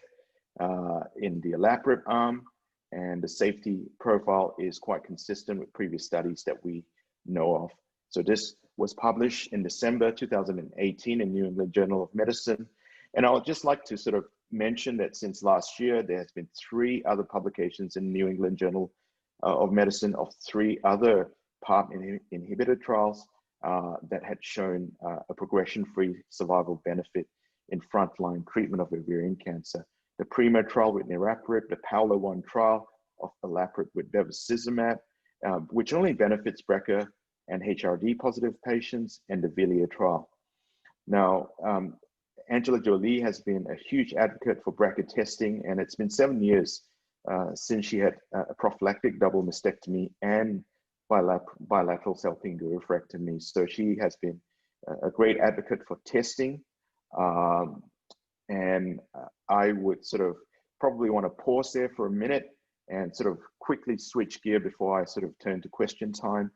in the olaparib arm, and the safety profile is quite consistent with previous studies that we know of. So this was published in December 2018 in New England Journal of Medicine. And I would just like to sort of mention that since last year, there has been 3 other publications in New England Journal of Medicine of 3 other PARP inhibitor trials that had shown a progression-free survival benefit in frontline treatment of ovarian cancer. The PRIMA trial with niraparib, the PAOLA-1 trial of olaparib with bevacizumab, which only benefits BRCA and HRD positive patients, and the VILIA trial. Now, Angela Jolie has been a huge advocate for BRCA testing, and it's been 7 years since she had a prophylactic double mastectomy and bilateral salpingo-oophorectomy. So she has been a great advocate for testing. And I would sort of probably want to pause there for a minute and sort of quickly switch gear before I sort of turn to question time.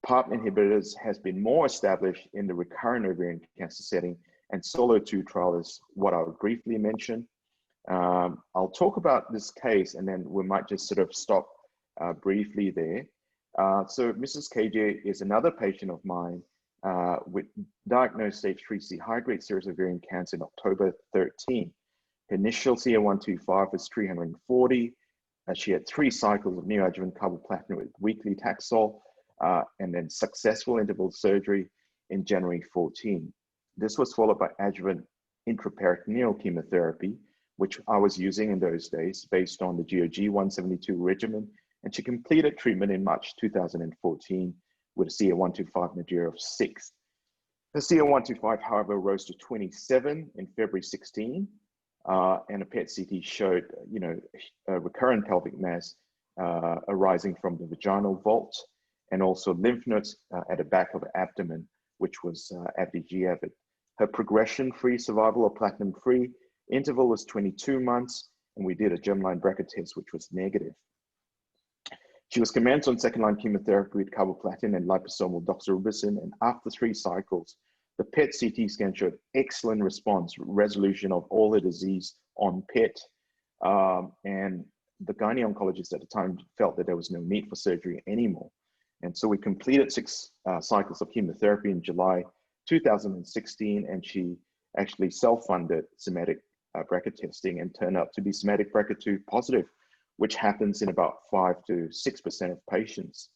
PARP inhibitors has been more established in the recurrent ovarian cancer setting, and SOLO2 trial is what I would briefly mention. I'll talk about this case and then we might just sort of stop briefly there. So Mrs. KJ is another patient of mine with diagnosed stage 3C high-grade serous ovarian cancer in October 13. Her initial CA125 was 340. She had 3 cycles of neoadjuvant carboplatin with weekly Taxol, and then successful interval surgery in January 14. This was followed by adjuvant intraperitoneal chemotherapy, which I was using in those days based on the GOG 172 regimen, and she completed treatment in March 2014 with a CA125 nadir of 6. The CA125, however, rose to 27 in February 16, and a PET CT showed, a recurrent pelvic mass arising from the vaginal vault, and also lymph nodes at the back of the abdomen, which was FDG-avid. Her progression-free survival or platinum-free interval was 22 months, and we did a germline BRCA test, which was negative. She was commenced on second-line chemotherapy with carboplatin and liposomal doxorubicin, and after 3 cycles, The PET CT scan showed excellent response, resolution of all the disease on PET. And the gynae oncologist at the time felt that there was no need for surgery anymore. And so we completed 6 cycles of chemotherapy in July 2016, and she actually self-funded somatic BRCA testing and turned out to be somatic BRCA2 positive, which happens in about 5 to 6% of patients.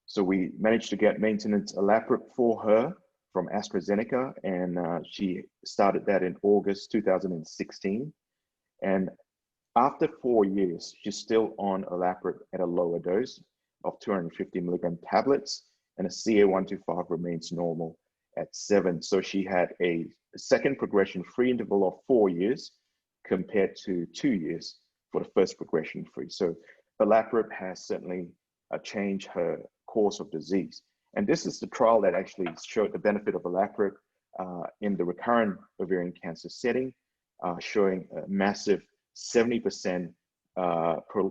So we managed to get maintenance olaparib for her from AstraZeneca, and she started that in August 2016. And after 4 years, she's still on olaparib at a lower dose of 250 milligram tablets, and a CA-125 remains normal at 7. So she had a second progression-free interval of 4 years compared to 2 years for the first progression-free. So olaparib has certainly changed her course of disease. And this is the trial that actually showed the benefit of olaparib in the recurrent ovarian cancer setting, showing a massive 70%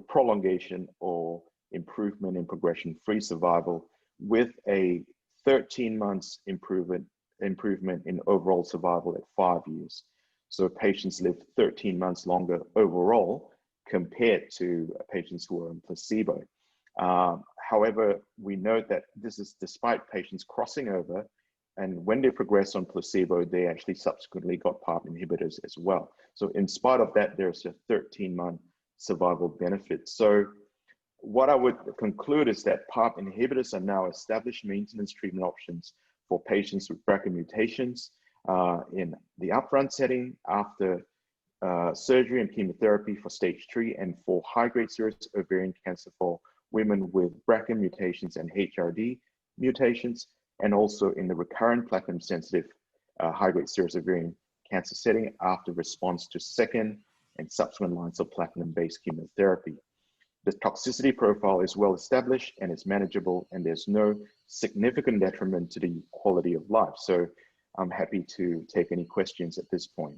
prolongation or improvement in progression-free survival with a 13 months improvement in overall survival at 5 years. So patients lived 13 months longer overall compared to patients who were on placebo. However, we note that this is despite patients crossing over, and when they progress on placebo, they actually subsequently got PARP inhibitors as well. So in spite of that, there's a 13-month survival benefit. So what I would conclude is that PARP inhibitors are now established maintenance treatment options for patients with BRCA mutations in the upfront setting after surgery and chemotherapy for stage 3, and for high-grade serous ovarian cancer for women with BRCA mutations and HRD mutations, and also in the recurrent platinum-sensitive high-grade serous ovarian cancer setting after response to second and subsequent lines of platinum-based chemotherapy. The toxicity profile is well established and is manageable, and there's no significant detriment to the quality of life. So I'm happy to take any questions at this point.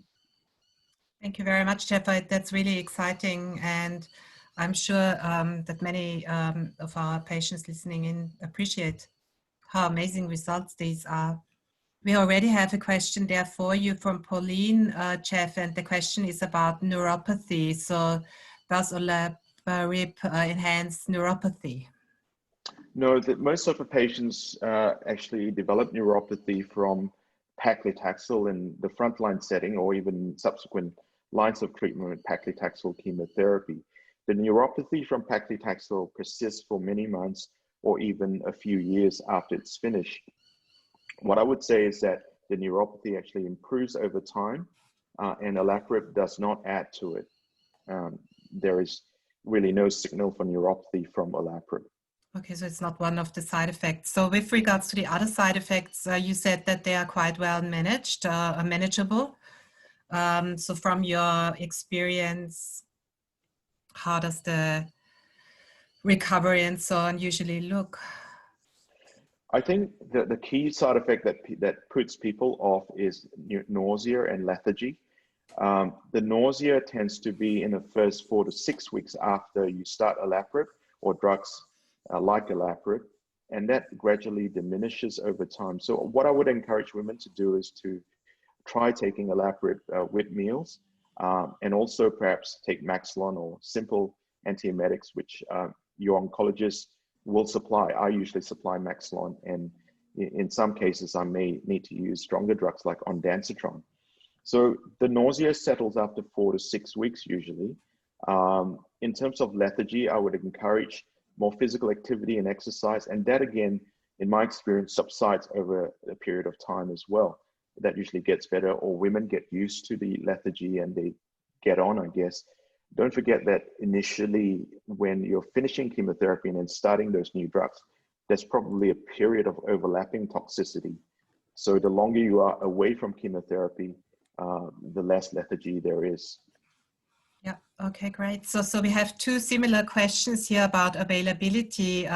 Thank you very much, Jeff. That's really exciting, and I'm sure that many of our patients listening in appreciate how amazing results these are. We already have a question there for you from Pauline, Jeff, and the question is about neuropathy. So does olaparib enhance neuropathy? No, most of the patients actually develop neuropathy from paclitaxel in the frontline setting, or even subsequent lines of treatment with paclitaxel chemotherapy. The neuropathy from paclitaxel persists for many months or even a few years after it's finished. What I would say is that the neuropathy actually improves over time, and olaparib does not add to it. There is really no signal for neuropathy from olaparib. Okay, so it's not one of the side effects. So with regards to the other side effects, you said that they are quite well managed, manageable. So from your experience, how does the recovery and so on usually look? I think the key side effect that puts people off is nausea and lethargy. The nausea tends to be in the first 4 to 6 weeks after you start olaparib or drugs like olaparib, and that gradually diminishes over time. So what I would encourage women to do is to try taking olaparib with meals, and also perhaps take Maxlon or simple antiemetics, which your oncologist will supply. I usually supply Maxlon, and in some cases I may need to use stronger drugs like ondansetron. So the nausea settles after 4 to 6 weeks usually. In terms of lethargy, I would encourage more physical activity and exercise, and that again, in my experience, subsides over a period of time as well. That usually gets better, or women get used to the lethargy and they get on, I guess. Don't forget that initially, when you're finishing chemotherapy and then starting those new drugs, there's probably a period of overlapping toxicity. So the longer you are away from chemotherapy, the less lethargy there is. Yeah, okay, great. So we have 2 similar questions here about availability,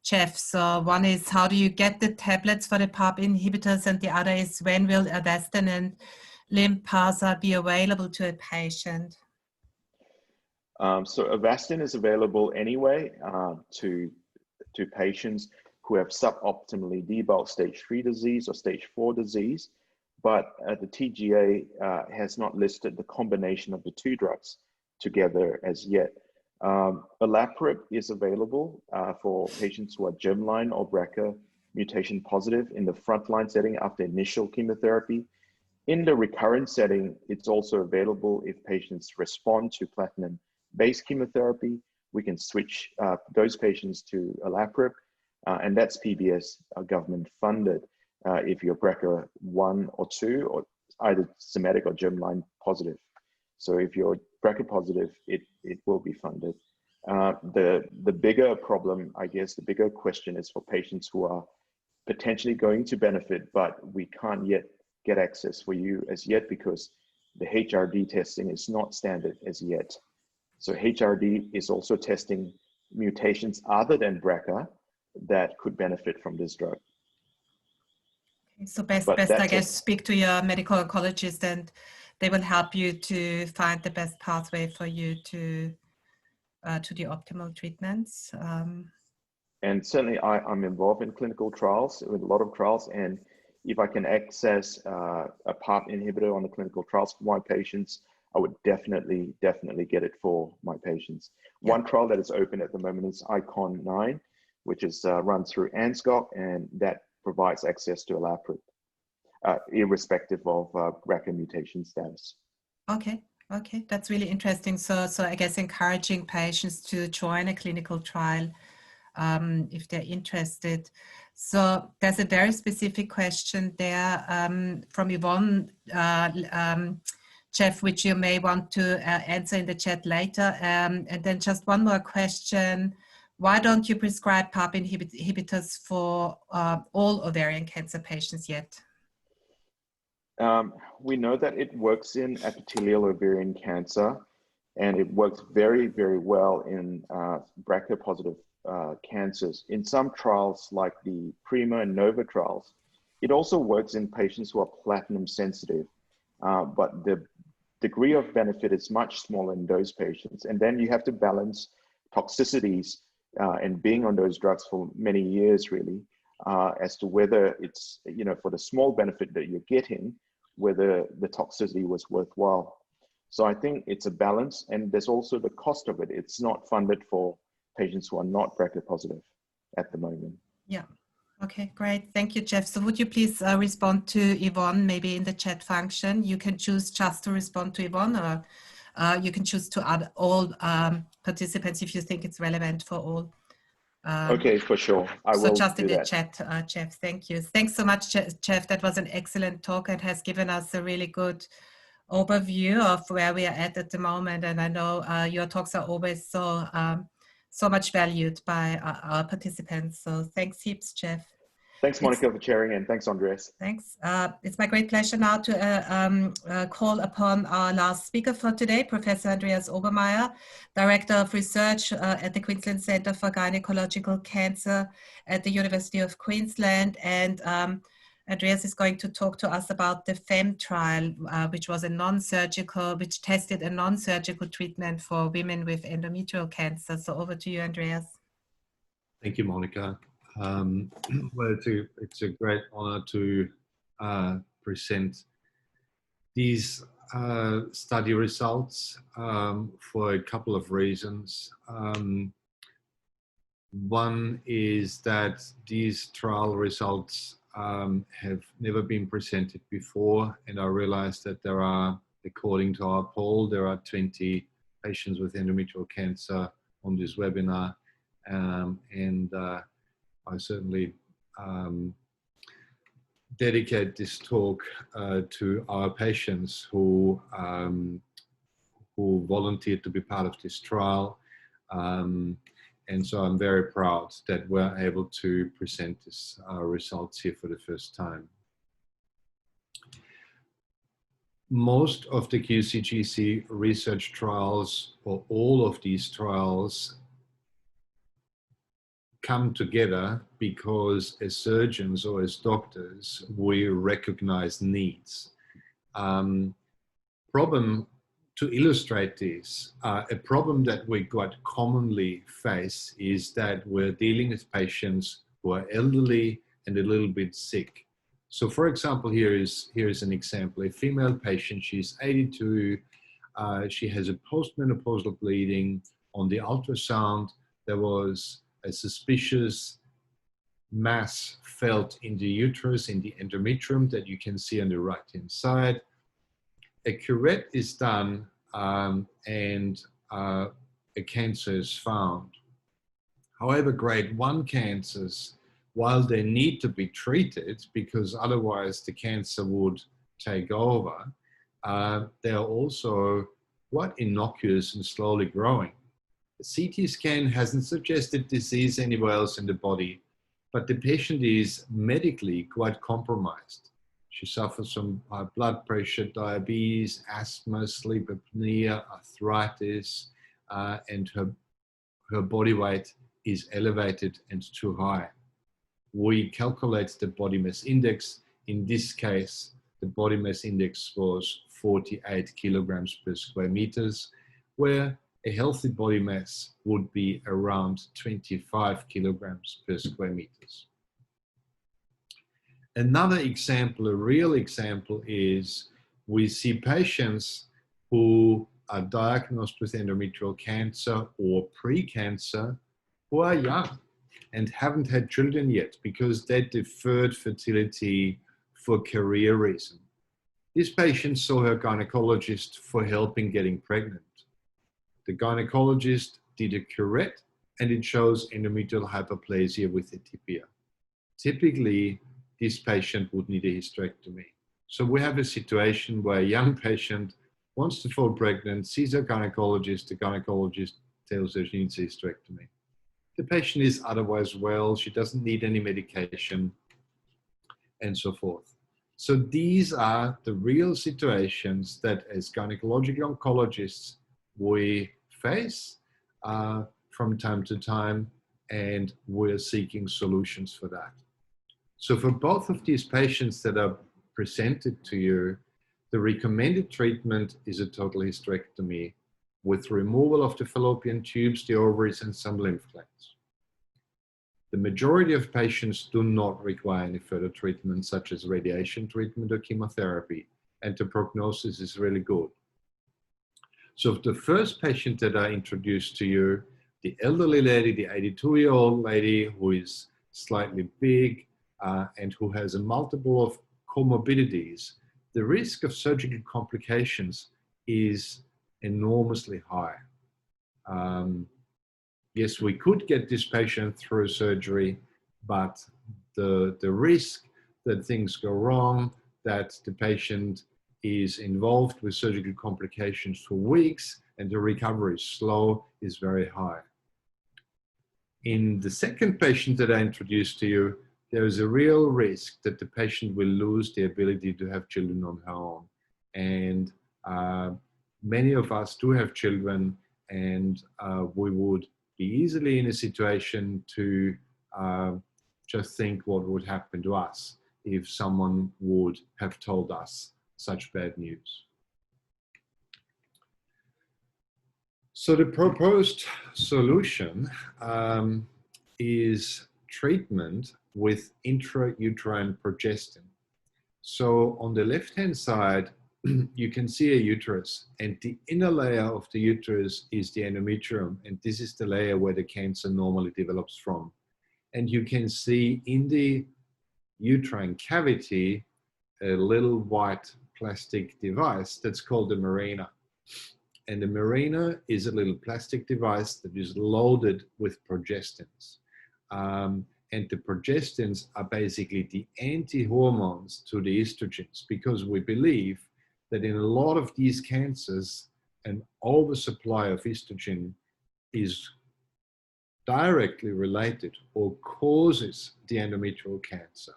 Jeff. So one is, how do you get the tablets for the PARP inhibitors? And the other is, when will Avastin and Lynparza be available to a patient? So Avastin is available anyway to patients. who have suboptimally debulked stage 3 disease or stage 4 disease, but the TGA has not listed the combination of the two drugs together as yet. Olaparib is available for patients who are germline or BRCA mutation positive in the frontline setting after initial chemotherapy. In the recurrent setting, it's also available if patients respond to platinum-based chemotherapy. We can switch those patients to olaparib, and that's PBS government funded if you're BRCA 1 or 2, or either somatic or germline positive. So if you're BRCA positive, it will be funded. The bigger problem, I guess, the bigger question is for patients who are potentially going to benefit, but we can't yet get access for you as yet because the HRD testing is not standard as yet. So HRD is also testing mutations other than BRCA that could benefit from this drug. So best I guess, speak to your medical oncologist and they will help you to find the best pathway for you to the optimal treatments. And certainly I'm involved in clinical trials, with a lot of trials, and if I can access a PARP inhibitor on the clinical trials for my patients, I would definitely get it for my patients. Yeah. One trial that is open at the moment is ICON-9, which is run through ANSCOP, and that provides access to olaparib, irrespective of BRCA mutation status. Okay, that's really interesting. So I guess encouraging patients to join a clinical trial if they're interested. So there's a very specific question there from Yvonne, Jeff, which you may want to answer in the chat later. And then just one more question. Why don't you prescribe PARP inhibitors for all ovarian cancer patients yet? We know that it works in epithelial ovarian cancer, and it works very, very well in BRCA positive cancers. In some trials, like the PRIMA and NOVA trials, it also works in patients who are platinum sensitive, but the degree of benefit is much smaller in those patients. And then you have to balance toxicities and being on those drugs for many years, really, as to whether it's, for the small benefit that you're getting, whether the toxicity was worthwhile. So I think it's a balance, and there's also the cost of it. It's not funded for patients who are not BRCA positive at the moment. Yeah. Okay, great. Thank you, Jeff. So would you please respond to Yvonne, maybe in the chat function? You can choose just to respond to Yvonne, or you can choose to add all participants if you think it's relevant for all. Okay, for sure. I will so just in the that. chat, Jeff. Thank you. Thanks so much, Jeff. That was an excellent talk and has given us a really good overview of where we are at the moment. And I know your talks are always so much valued by our participants. So thanks heaps, Jeff. Thanks, Monica, for chairing, and thanks, Andreas. Thanks. It's my great pleasure now to call upon our last speaker for today, Professor Andreas Obermair, Director of Research at the Queensland Centre for Gynaecological Cancer at the University of Queensland. And Andreas is going to talk to us about the FEM trial, which was a non-surgical, which tested a non-surgical treatment for women with endometrial cancer. So over to you, Andreas. Thank you, Monica. Well, it's a great honor to present these study results for a couple of reasons. One is that these trial results have never been presented before, and I realized that there are, according to our poll, there are 20 patients with endometrial cancer on this webinar, and I certainly dedicate this talk to our patients who volunteered to be part of this trial. And so I'm very proud that we're able to present this results here for the first time. Most of the QCGC research trials, or all of these trials, come together because as surgeons or as doctors, we recognize needs. To illustrate this, a problem that we quite commonly face is that we're dealing with patients who are elderly and a little bit sick. So for example, here is an example. A female patient, she's 82, she has a postmenopausal bleeding. On the ultrasound, there was a suspicious mass felt in the uterus, in the endometrium that you can see on the right-hand side. A curette is done and a cancer is found. However, grade 1 cancers, while they need to be treated because otherwise the cancer would take over, they are also quite innocuous and slowly growing. The CT scan hasn't suggested disease anywhere else in the body, but the patient is medically quite compromised. She suffers from high blood pressure, diabetes, asthma, sleep apnea, arthritis, and her body weight is elevated and too high. We calculate the body mass index. In this case, the body mass index was 48 kilograms per square meters, where a healthy body mass would be around 25 kilograms per square meters. Another example, a real example, is we see patients who are diagnosed with endometrial cancer or pre-cancer who are young and haven't had children yet because they deferred fertility for career reason. This patient saw her gynecologist for help in getting pregnant. The gynecologist did a curette and it shows endometrial hyperplasia with atypia. Typically, this patient would need a hysterectomy. So we have a situation where a young patient wants to fall pregnant, sees her gynecologist, the gynecologist tells her she needs a hysterectomy. The patient is otherwise well, she doesn't need any medication, and so forth. So these are the real situations that as gynecological oncologists we face from time to time, and we're seeking solutions for that. So for both of these patients that are presented to you, the recommended treatment is a total hysterectomy with removal of the fallopian tubes, the ovaries, and some lymph glands. The majority of patients do not require any further treatment, such as radiation treatment or chemotherapy, and the prognosis is really good. So the first patient that I introduced to you, the elderly lady, the 82-year-old lady who is slightly big and who has a multiple of comorbidities, the risk of surgical complications is enormously high. Yes, we could get this patient through surgery, but the risk that things go wrong, that the patient is involved with surgical complications for weeks and the recovery is slow, is very high. In the second patient that I introduced to you, there is a real risk that the patient will lose the ability to have children on her own. And many of us do have children, and we would be easily in a situation to just think what would happen to us if someone would have told us such bad news. So the proposed solution is treatment with intrauterine progestin. So on the left-hand side, you can see a uterus, and the inner layer of the uterus is the endometrium, and this is the layer where the cancer normally develops from. And you can see in the uterine cavity a little white plastic device that's called the marina. And the marina is a little plastic device that is loaded with progestins. And the progestins are basically the anti-hormones to the estrogens, because we believe that in a lot of these cancers, an oversupply of estrogen is directly related or causes the endometrial cancer.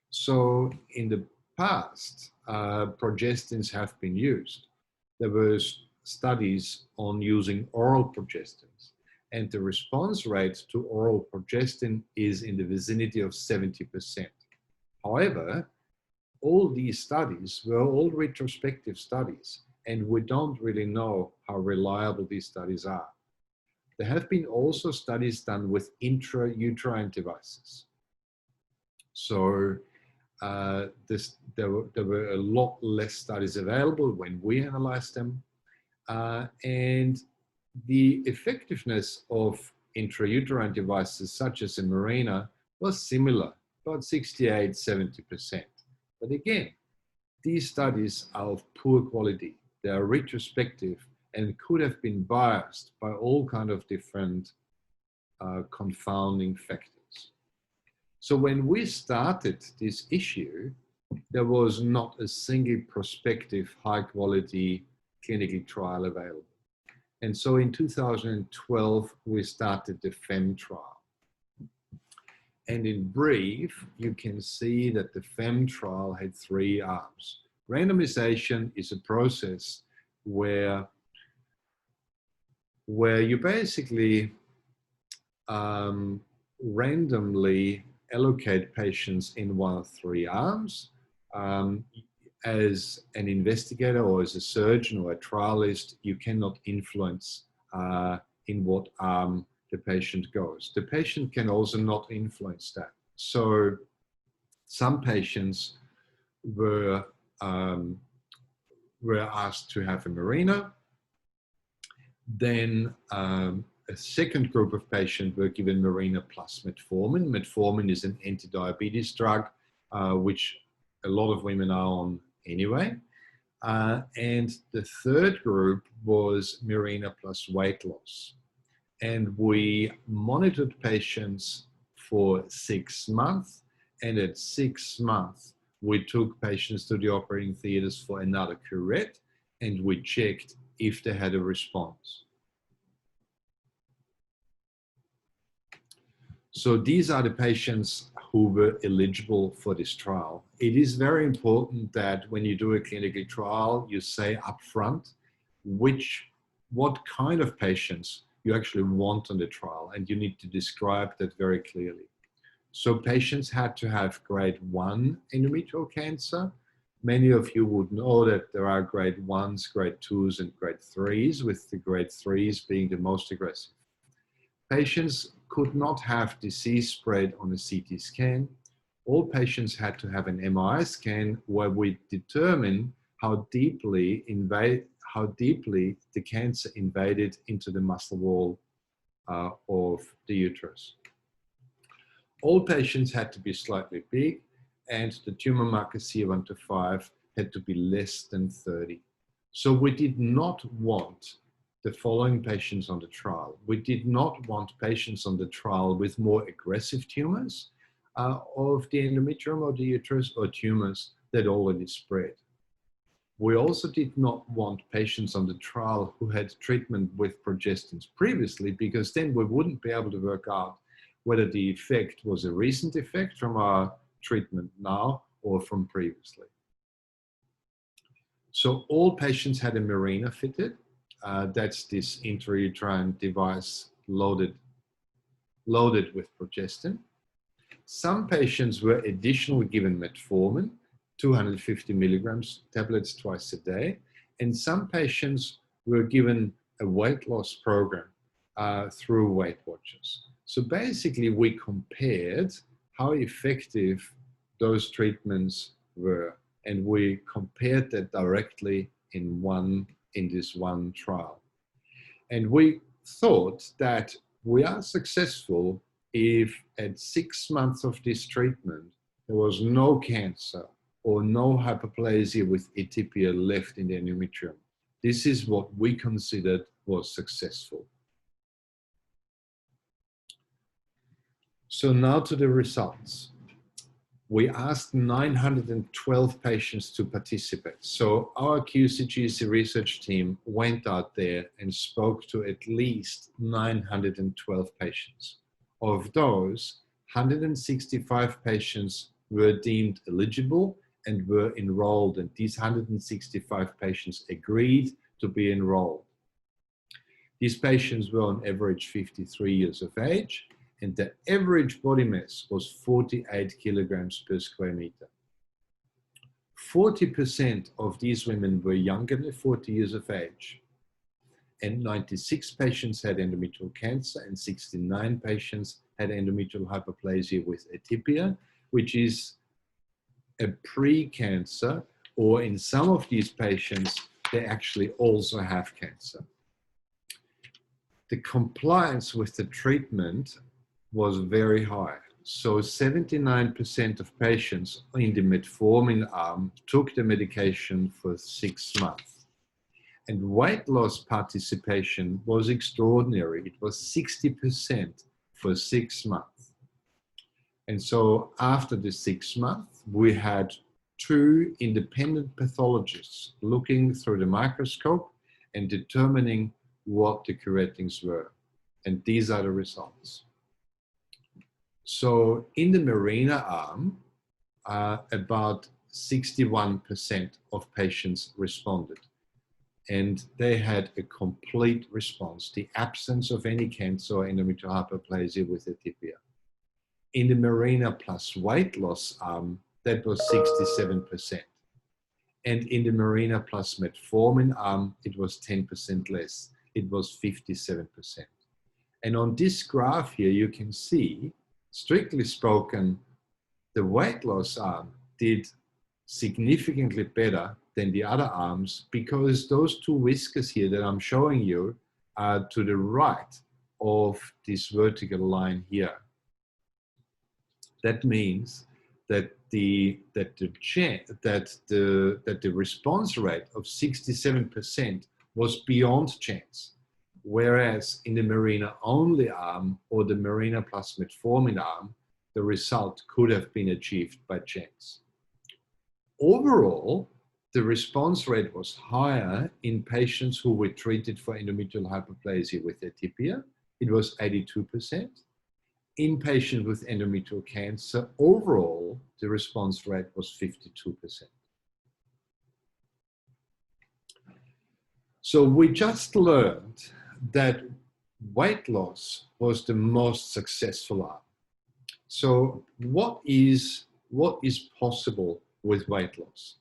So in the past, progestins have been used. There were studies on using oral progestins, and the response rate to oral progestin is in the vicinity of 70%. However, all these studies were all retrospective studies, and we don't really know how reliable these studies are. There have been also studies done with intrauterine devices. So there were a lot less studies available when we analyzed them. And the effectiveness of intrauterine devices such as a Mirena was similar, about 68, 70%. But again, these studies are of poor quality. They are retrospective and could have been biased by all kinds of different confounding factors. So when we started this issue, there was not a single prospective high quality clinical trial available. And so in 2012, we started the FEM trial. And in brief, you can see that the FEM trial had 3 arms. Randomization is a process where you basically randomly allocate patients in one of 3 arms. As an investigator or as a surgeon or a trialist, you cannot influence in what arm the patient goes. The patient can also not influence that. So some patients were asked to have a Mirena. Then a second group of patients were given Mirena plus metformin. Metformin is an anti-diabetes drug, which a lot of women are on anyway. And the third group was Mirena plus weight loss. And we monitored patients for 6 months. And at 6 months, we took patients to the operating theaters for another curette, and we checked if they had a response. So these are the patients who were eligible for this trial. It is very important that when you do a clinical trial, you say upfront what kind of patients you actually want on the trial, and you need to describe that very clearly. So patients had to have grade 1 endometrial cancer. Many of you would know that there are grade 1s, grade 2s, and grade 3s, with the grade 3s being the most aggressive. Patients could not have disease spread on a CT scan. All patients had to have an MRI scan where we determine how deeply the cancer invaded into the muscle wall of the uterus. All patients had to be slightly big, and the tumor marker CA1 to 5 had to be less than 30. So we did not want the following patients on the trial. We did not want patients on the trial with more aggressive tumors of the endometrium or the uterus, or tumors that already spread. We also did not want patients on the trial who had treatment with progestins previously, because then we wouldn't be able to work out whether the effect was a recent effect from our treatment now or from previously. So all patients had a Mirena fitted. That's this intrauterine device loaded with progestin. Some patients were additionally given metformin, 250 milligrams tablets twice a day, and some patients were given a weight loss program through Weight Watchers. So basically, we compared how effective those treatments were, and we compared that directly in this one trial. And we thought that we are successful if at 6 months of this treatment, there was no cancer or no hyperplasia with atypia left in the endometrium. This is what we considered was successful. So now to the results. We asked 912 patients to participate. So our QCGC research team went out there and spoke to at least 912 patients. Of those, 165 patients were deemed eligible and were enrolled, and these 165 patients agreed to be enrolled. These patients were on average 53 years of age, and the average body mass was 48 kilograms per square meter. 40% of these women were younger than 40 years of age, and 96 patients had endometrial cancer, and 69 patients had endometrial hyperplasia with atypia, which is a pre-cancer, or in some of these patients, they actually also have cancer. The compliance with the treatment was very high. So 79% of patients in the metformin arm took the medication for 6 months. And weight loss participation was extraordinary. It was 60% for 6 months. And so after the 6 months, we had 2 independent pathologists looking through the microscope and determining what the curettings were. And these are the results. So in the Mirena arm, about 61% of patients responded. And they had a complete response, the absence of any cancer or endometrial hyperplasia with atypia. In the Mirena plus weight loss arm, that was 67%. And in the Mirena plus metformin arm, it was 10% less. It was 57%. And on this graph here, you can see, strictly spoken, the weight loss arm did significantly better than the other arms, because those 2 whiskers here that I'm showing you are to the right of this vertical line here. That means that the response rate of 67% was beyond chance, whereas in the Mirena only arm or the Mirena plus metformin arm, the result could have been achieved by chance. Overall, the response rate was higher in patients who were treated for endometrial hyperplasia with atypia. It was 82%. In patients with endometrial cancer, overall, the response rate was 52%. So we just learned that weight loss was the most successful arm. So what is possible with weight loss?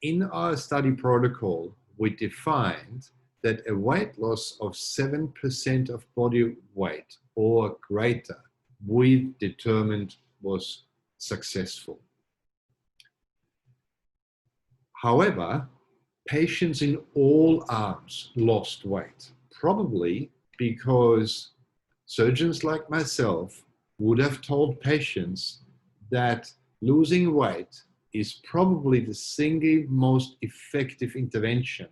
In our study protocol, we defined that a weight loss of 7% of body weight or greater, we determined was successful. However, patients in all arms lost weight, probably because surgeons like myself would have told patients that losing weight is probably the single most effective intervention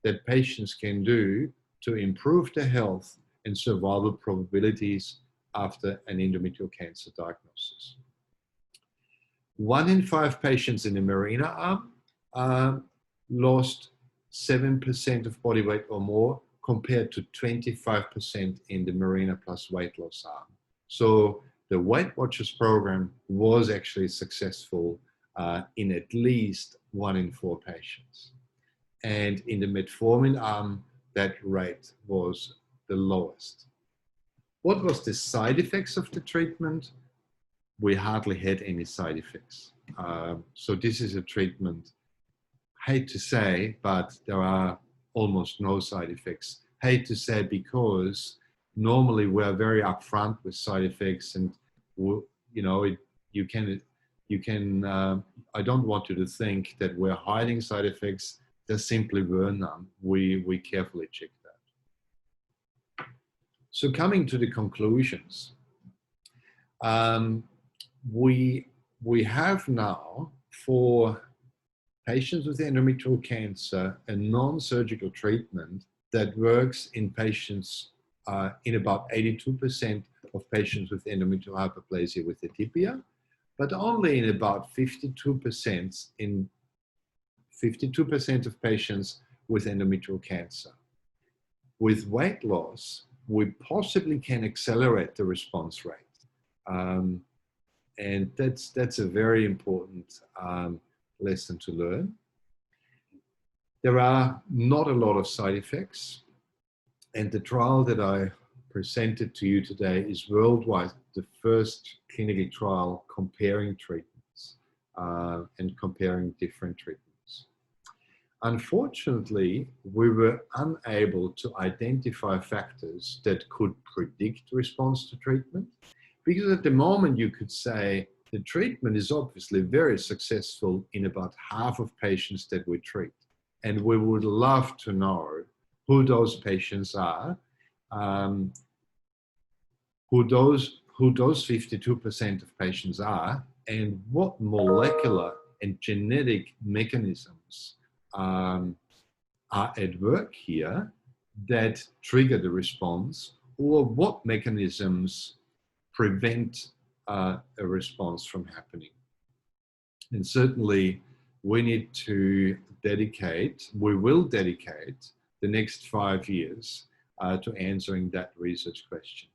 that patients can do to improve their health and survival probabilities after an endometrial cancer diagnosis. 1 in 5 patients in the Mirena arm lost 7% of body weight or more, compared to 25% in the Mirena plus weight loss arm. So the Weight Watchers program was actually successful in at least 1 in 4 patients. And in the metformin arm, that rate was the lowest. What was the side effects of the treatment? We hardly had any side effects. So this is a treatment, hate to say, but there are almost no side effects. Hate to say because normally we're very upfront with side effects, and you know, you can. I don't want you to think that we're hiding side effects. There simply were none. We carefully checked that. So coming to the conclusions, we have now for patients with endometrial cancer a non-surgical treatment that works in patients in about 82% of patients with endometrial hyperplasia with atypia, but only in about 52% of patients with endometrial cancer. With weight loss, we possibly can accelerate the response rate. And that's a very important lesson to learn. There are not a lot of side effects. And the trial that I presented to you today is worldwide the first clinical trial comparing treatments and comparing different treatments. Unfortunately, we were unable to identify factors that could predict response to treatment, because at the moment you could say the treatment is obviously very successful in about half of patients that we treat. And we would love to know who those patients are, who those 52% of patients are, and what molecular and genetic mechanisms are at work here that trigger the response, or what mechanisms prevent a response from happening. And certainly we need to we will dedicate the next 5 years to answering that research question.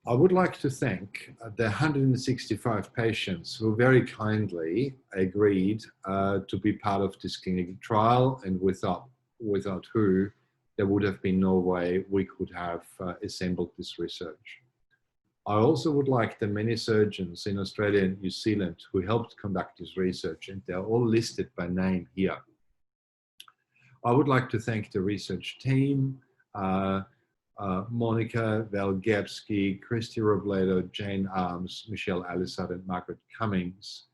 I would like to thank the 165 patients who very kindly agreed to be part of this clinical trial, and without who there would have been no way we could have assembled this research. I also would like the many surgeons in Australia and New Zealand who helped conduct this research, and they're all listed by name here. I would like to thank the research team, Monica Valgabsky, Christy Robledo, Jane Arms, Michelle Alisad, and Margaret Cummings,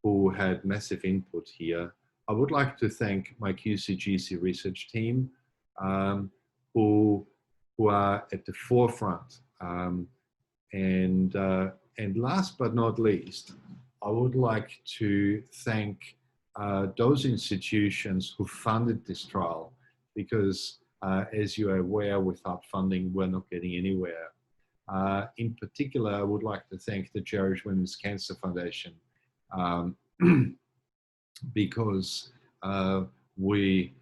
who had massive input here. I would like to thank my QCGC research team, who are at the forefront. And last but not least, I would like to thank those institutions who funded this trial, because as you are aware, without funding, we're not getting anywhere. In particular, I would like to thank the Jewish Women's Cancer Foundation, because we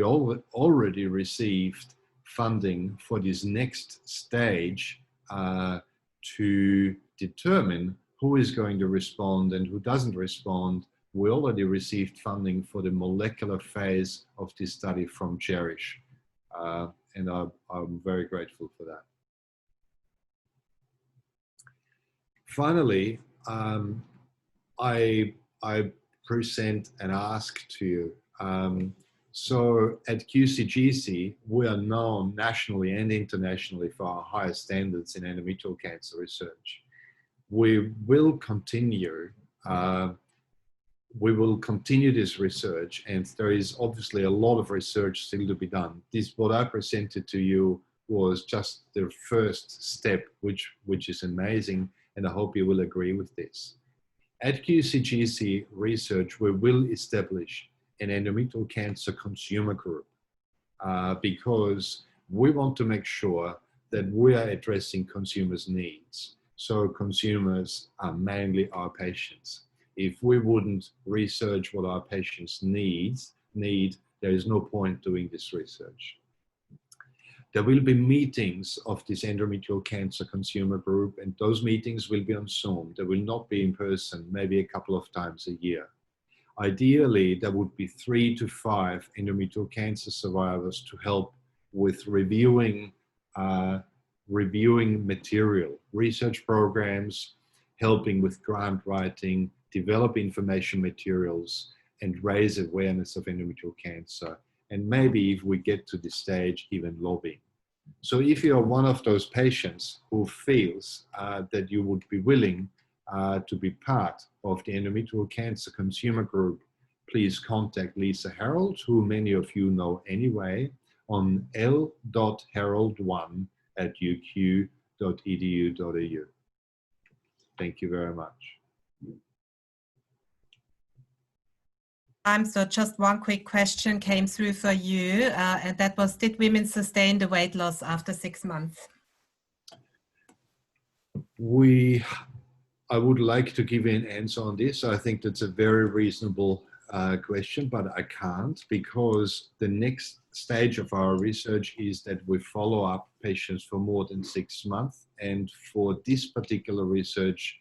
already received funding for this next stage to determine who is going to respond and who doesn't respond. We already received funding for the molecular phase of this study from Cherish. And I'm very grateful for that. Finally, I present and ask to you. So at QCGC, we are known nationally and internationally for our high standards in endometrial cancer research. We will continue this research, and there is obviously a lot of research still to be done. What I presented to you was just the first step, which is amazing, and I hope you will agree with this. At QCGC Research, we will establish an endometrial cancer consumer group because we want to make sure that we are addressing consumers' needs. So consumers are mainly our patients. If we wouldn't research what our patients need, there is no point doing this research. There will be meetings of this endometrial cancer consumer group, and those meetings will be on Zoom. They will not be in person, maybe a couple of times a year. Ideally, there would be 3 to 5 endometrial cancer survivors to help with reviewing material, research programs, helping with grant writing, develop information materials, and raise awareness of endometrial cancer. And maybe if we get to this stage, even lobbying. So if you're one of those patients who feels that you would be willing to be part of the endometrial cancer consumer group, please contact Lisa Harold, who many of you know anyway, on l.harold1@uq.edu.au. Thank you very much. So just one quick question came through for you, and that was, did women sustain the weight loss after 6 months? I would like to give you an answer on this. I think that's a very reasonable question, but I can't, because the next stage of our research is that we follow up patients for more than 6 months. And for this particular research,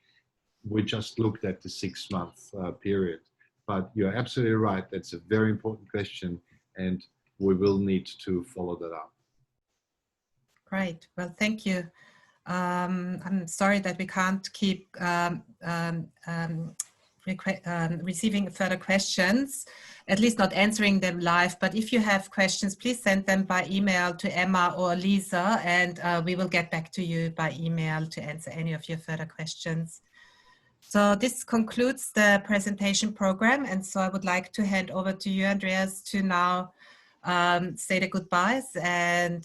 we just looked at the 6-month period. But you're absolutely right. That's a very important question, and we will need to follow that up. Great. Well, thank you. I'm sorry that we can't keep receiving further questions, at least not answering them live, but if you have questions, please send them by email to Emma or Lisa, and we will get back to you by email to answer any of your further questions. So this concludes the presentation program, and so I would like to hand over to you, Andreas, to now say the goodbyes and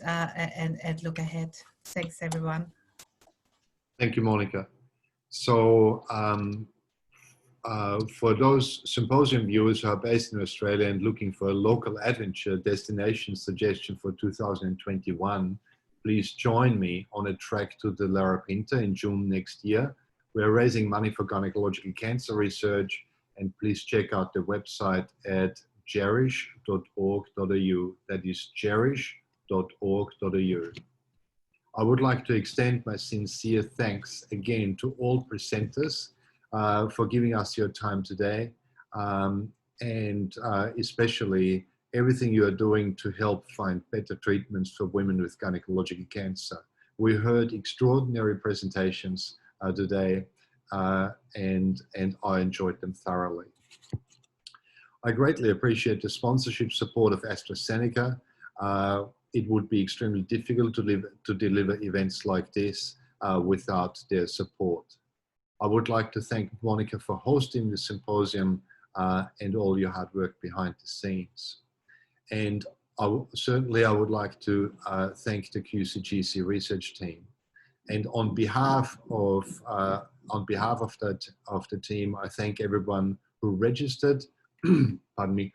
look ahead. Thanks, everyone. Thank you, Monica. So for those symposium viewers who are based in Australia and looking for a local adventure destination suggestion for 2021, please join me on a trek to the Larapinta in June next year. We're raising money for gynecological cancer research, and please check out the website at cherish.org.au. That is cherish.org.au. I would like to extend my sincere thanks again to all presenters for giving us your time today, and especially everything you are doing to help find better treatments for women with gynecological cancer. We heard extraordinary presentations today, and I enjoyed them thoroughly. I greatly appreciate the sponsorship support of AstraZeneca. It would be extremely difficult to deliver events like this without their support. I would like to thank Monica for hosting the symposium and all your hard work behind the scenes. And certainly I would like to thank the QCGC research team. And on behalf of the team, I thank everyone who registered, pardon me,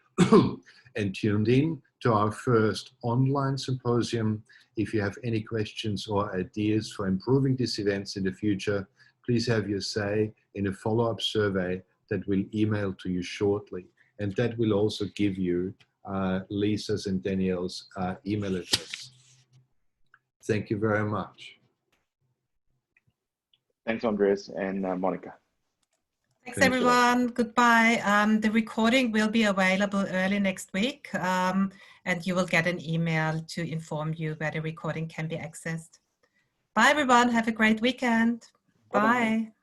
and tuned in to our first online symposium. If you have any questions or ideas for improving these events in the future, please have your say in a follow-up survey that we'll email to you shortly. And that will also give you Lisa's and Danielle's email address. Thank you very much. Thanks, Andreas and Monica. Thanks, everyone. Goodbye. The recording will be available early next week, and you will get an email to inform you where the recording can be accessed. Bye, everyone. Have a great weekend. Bye.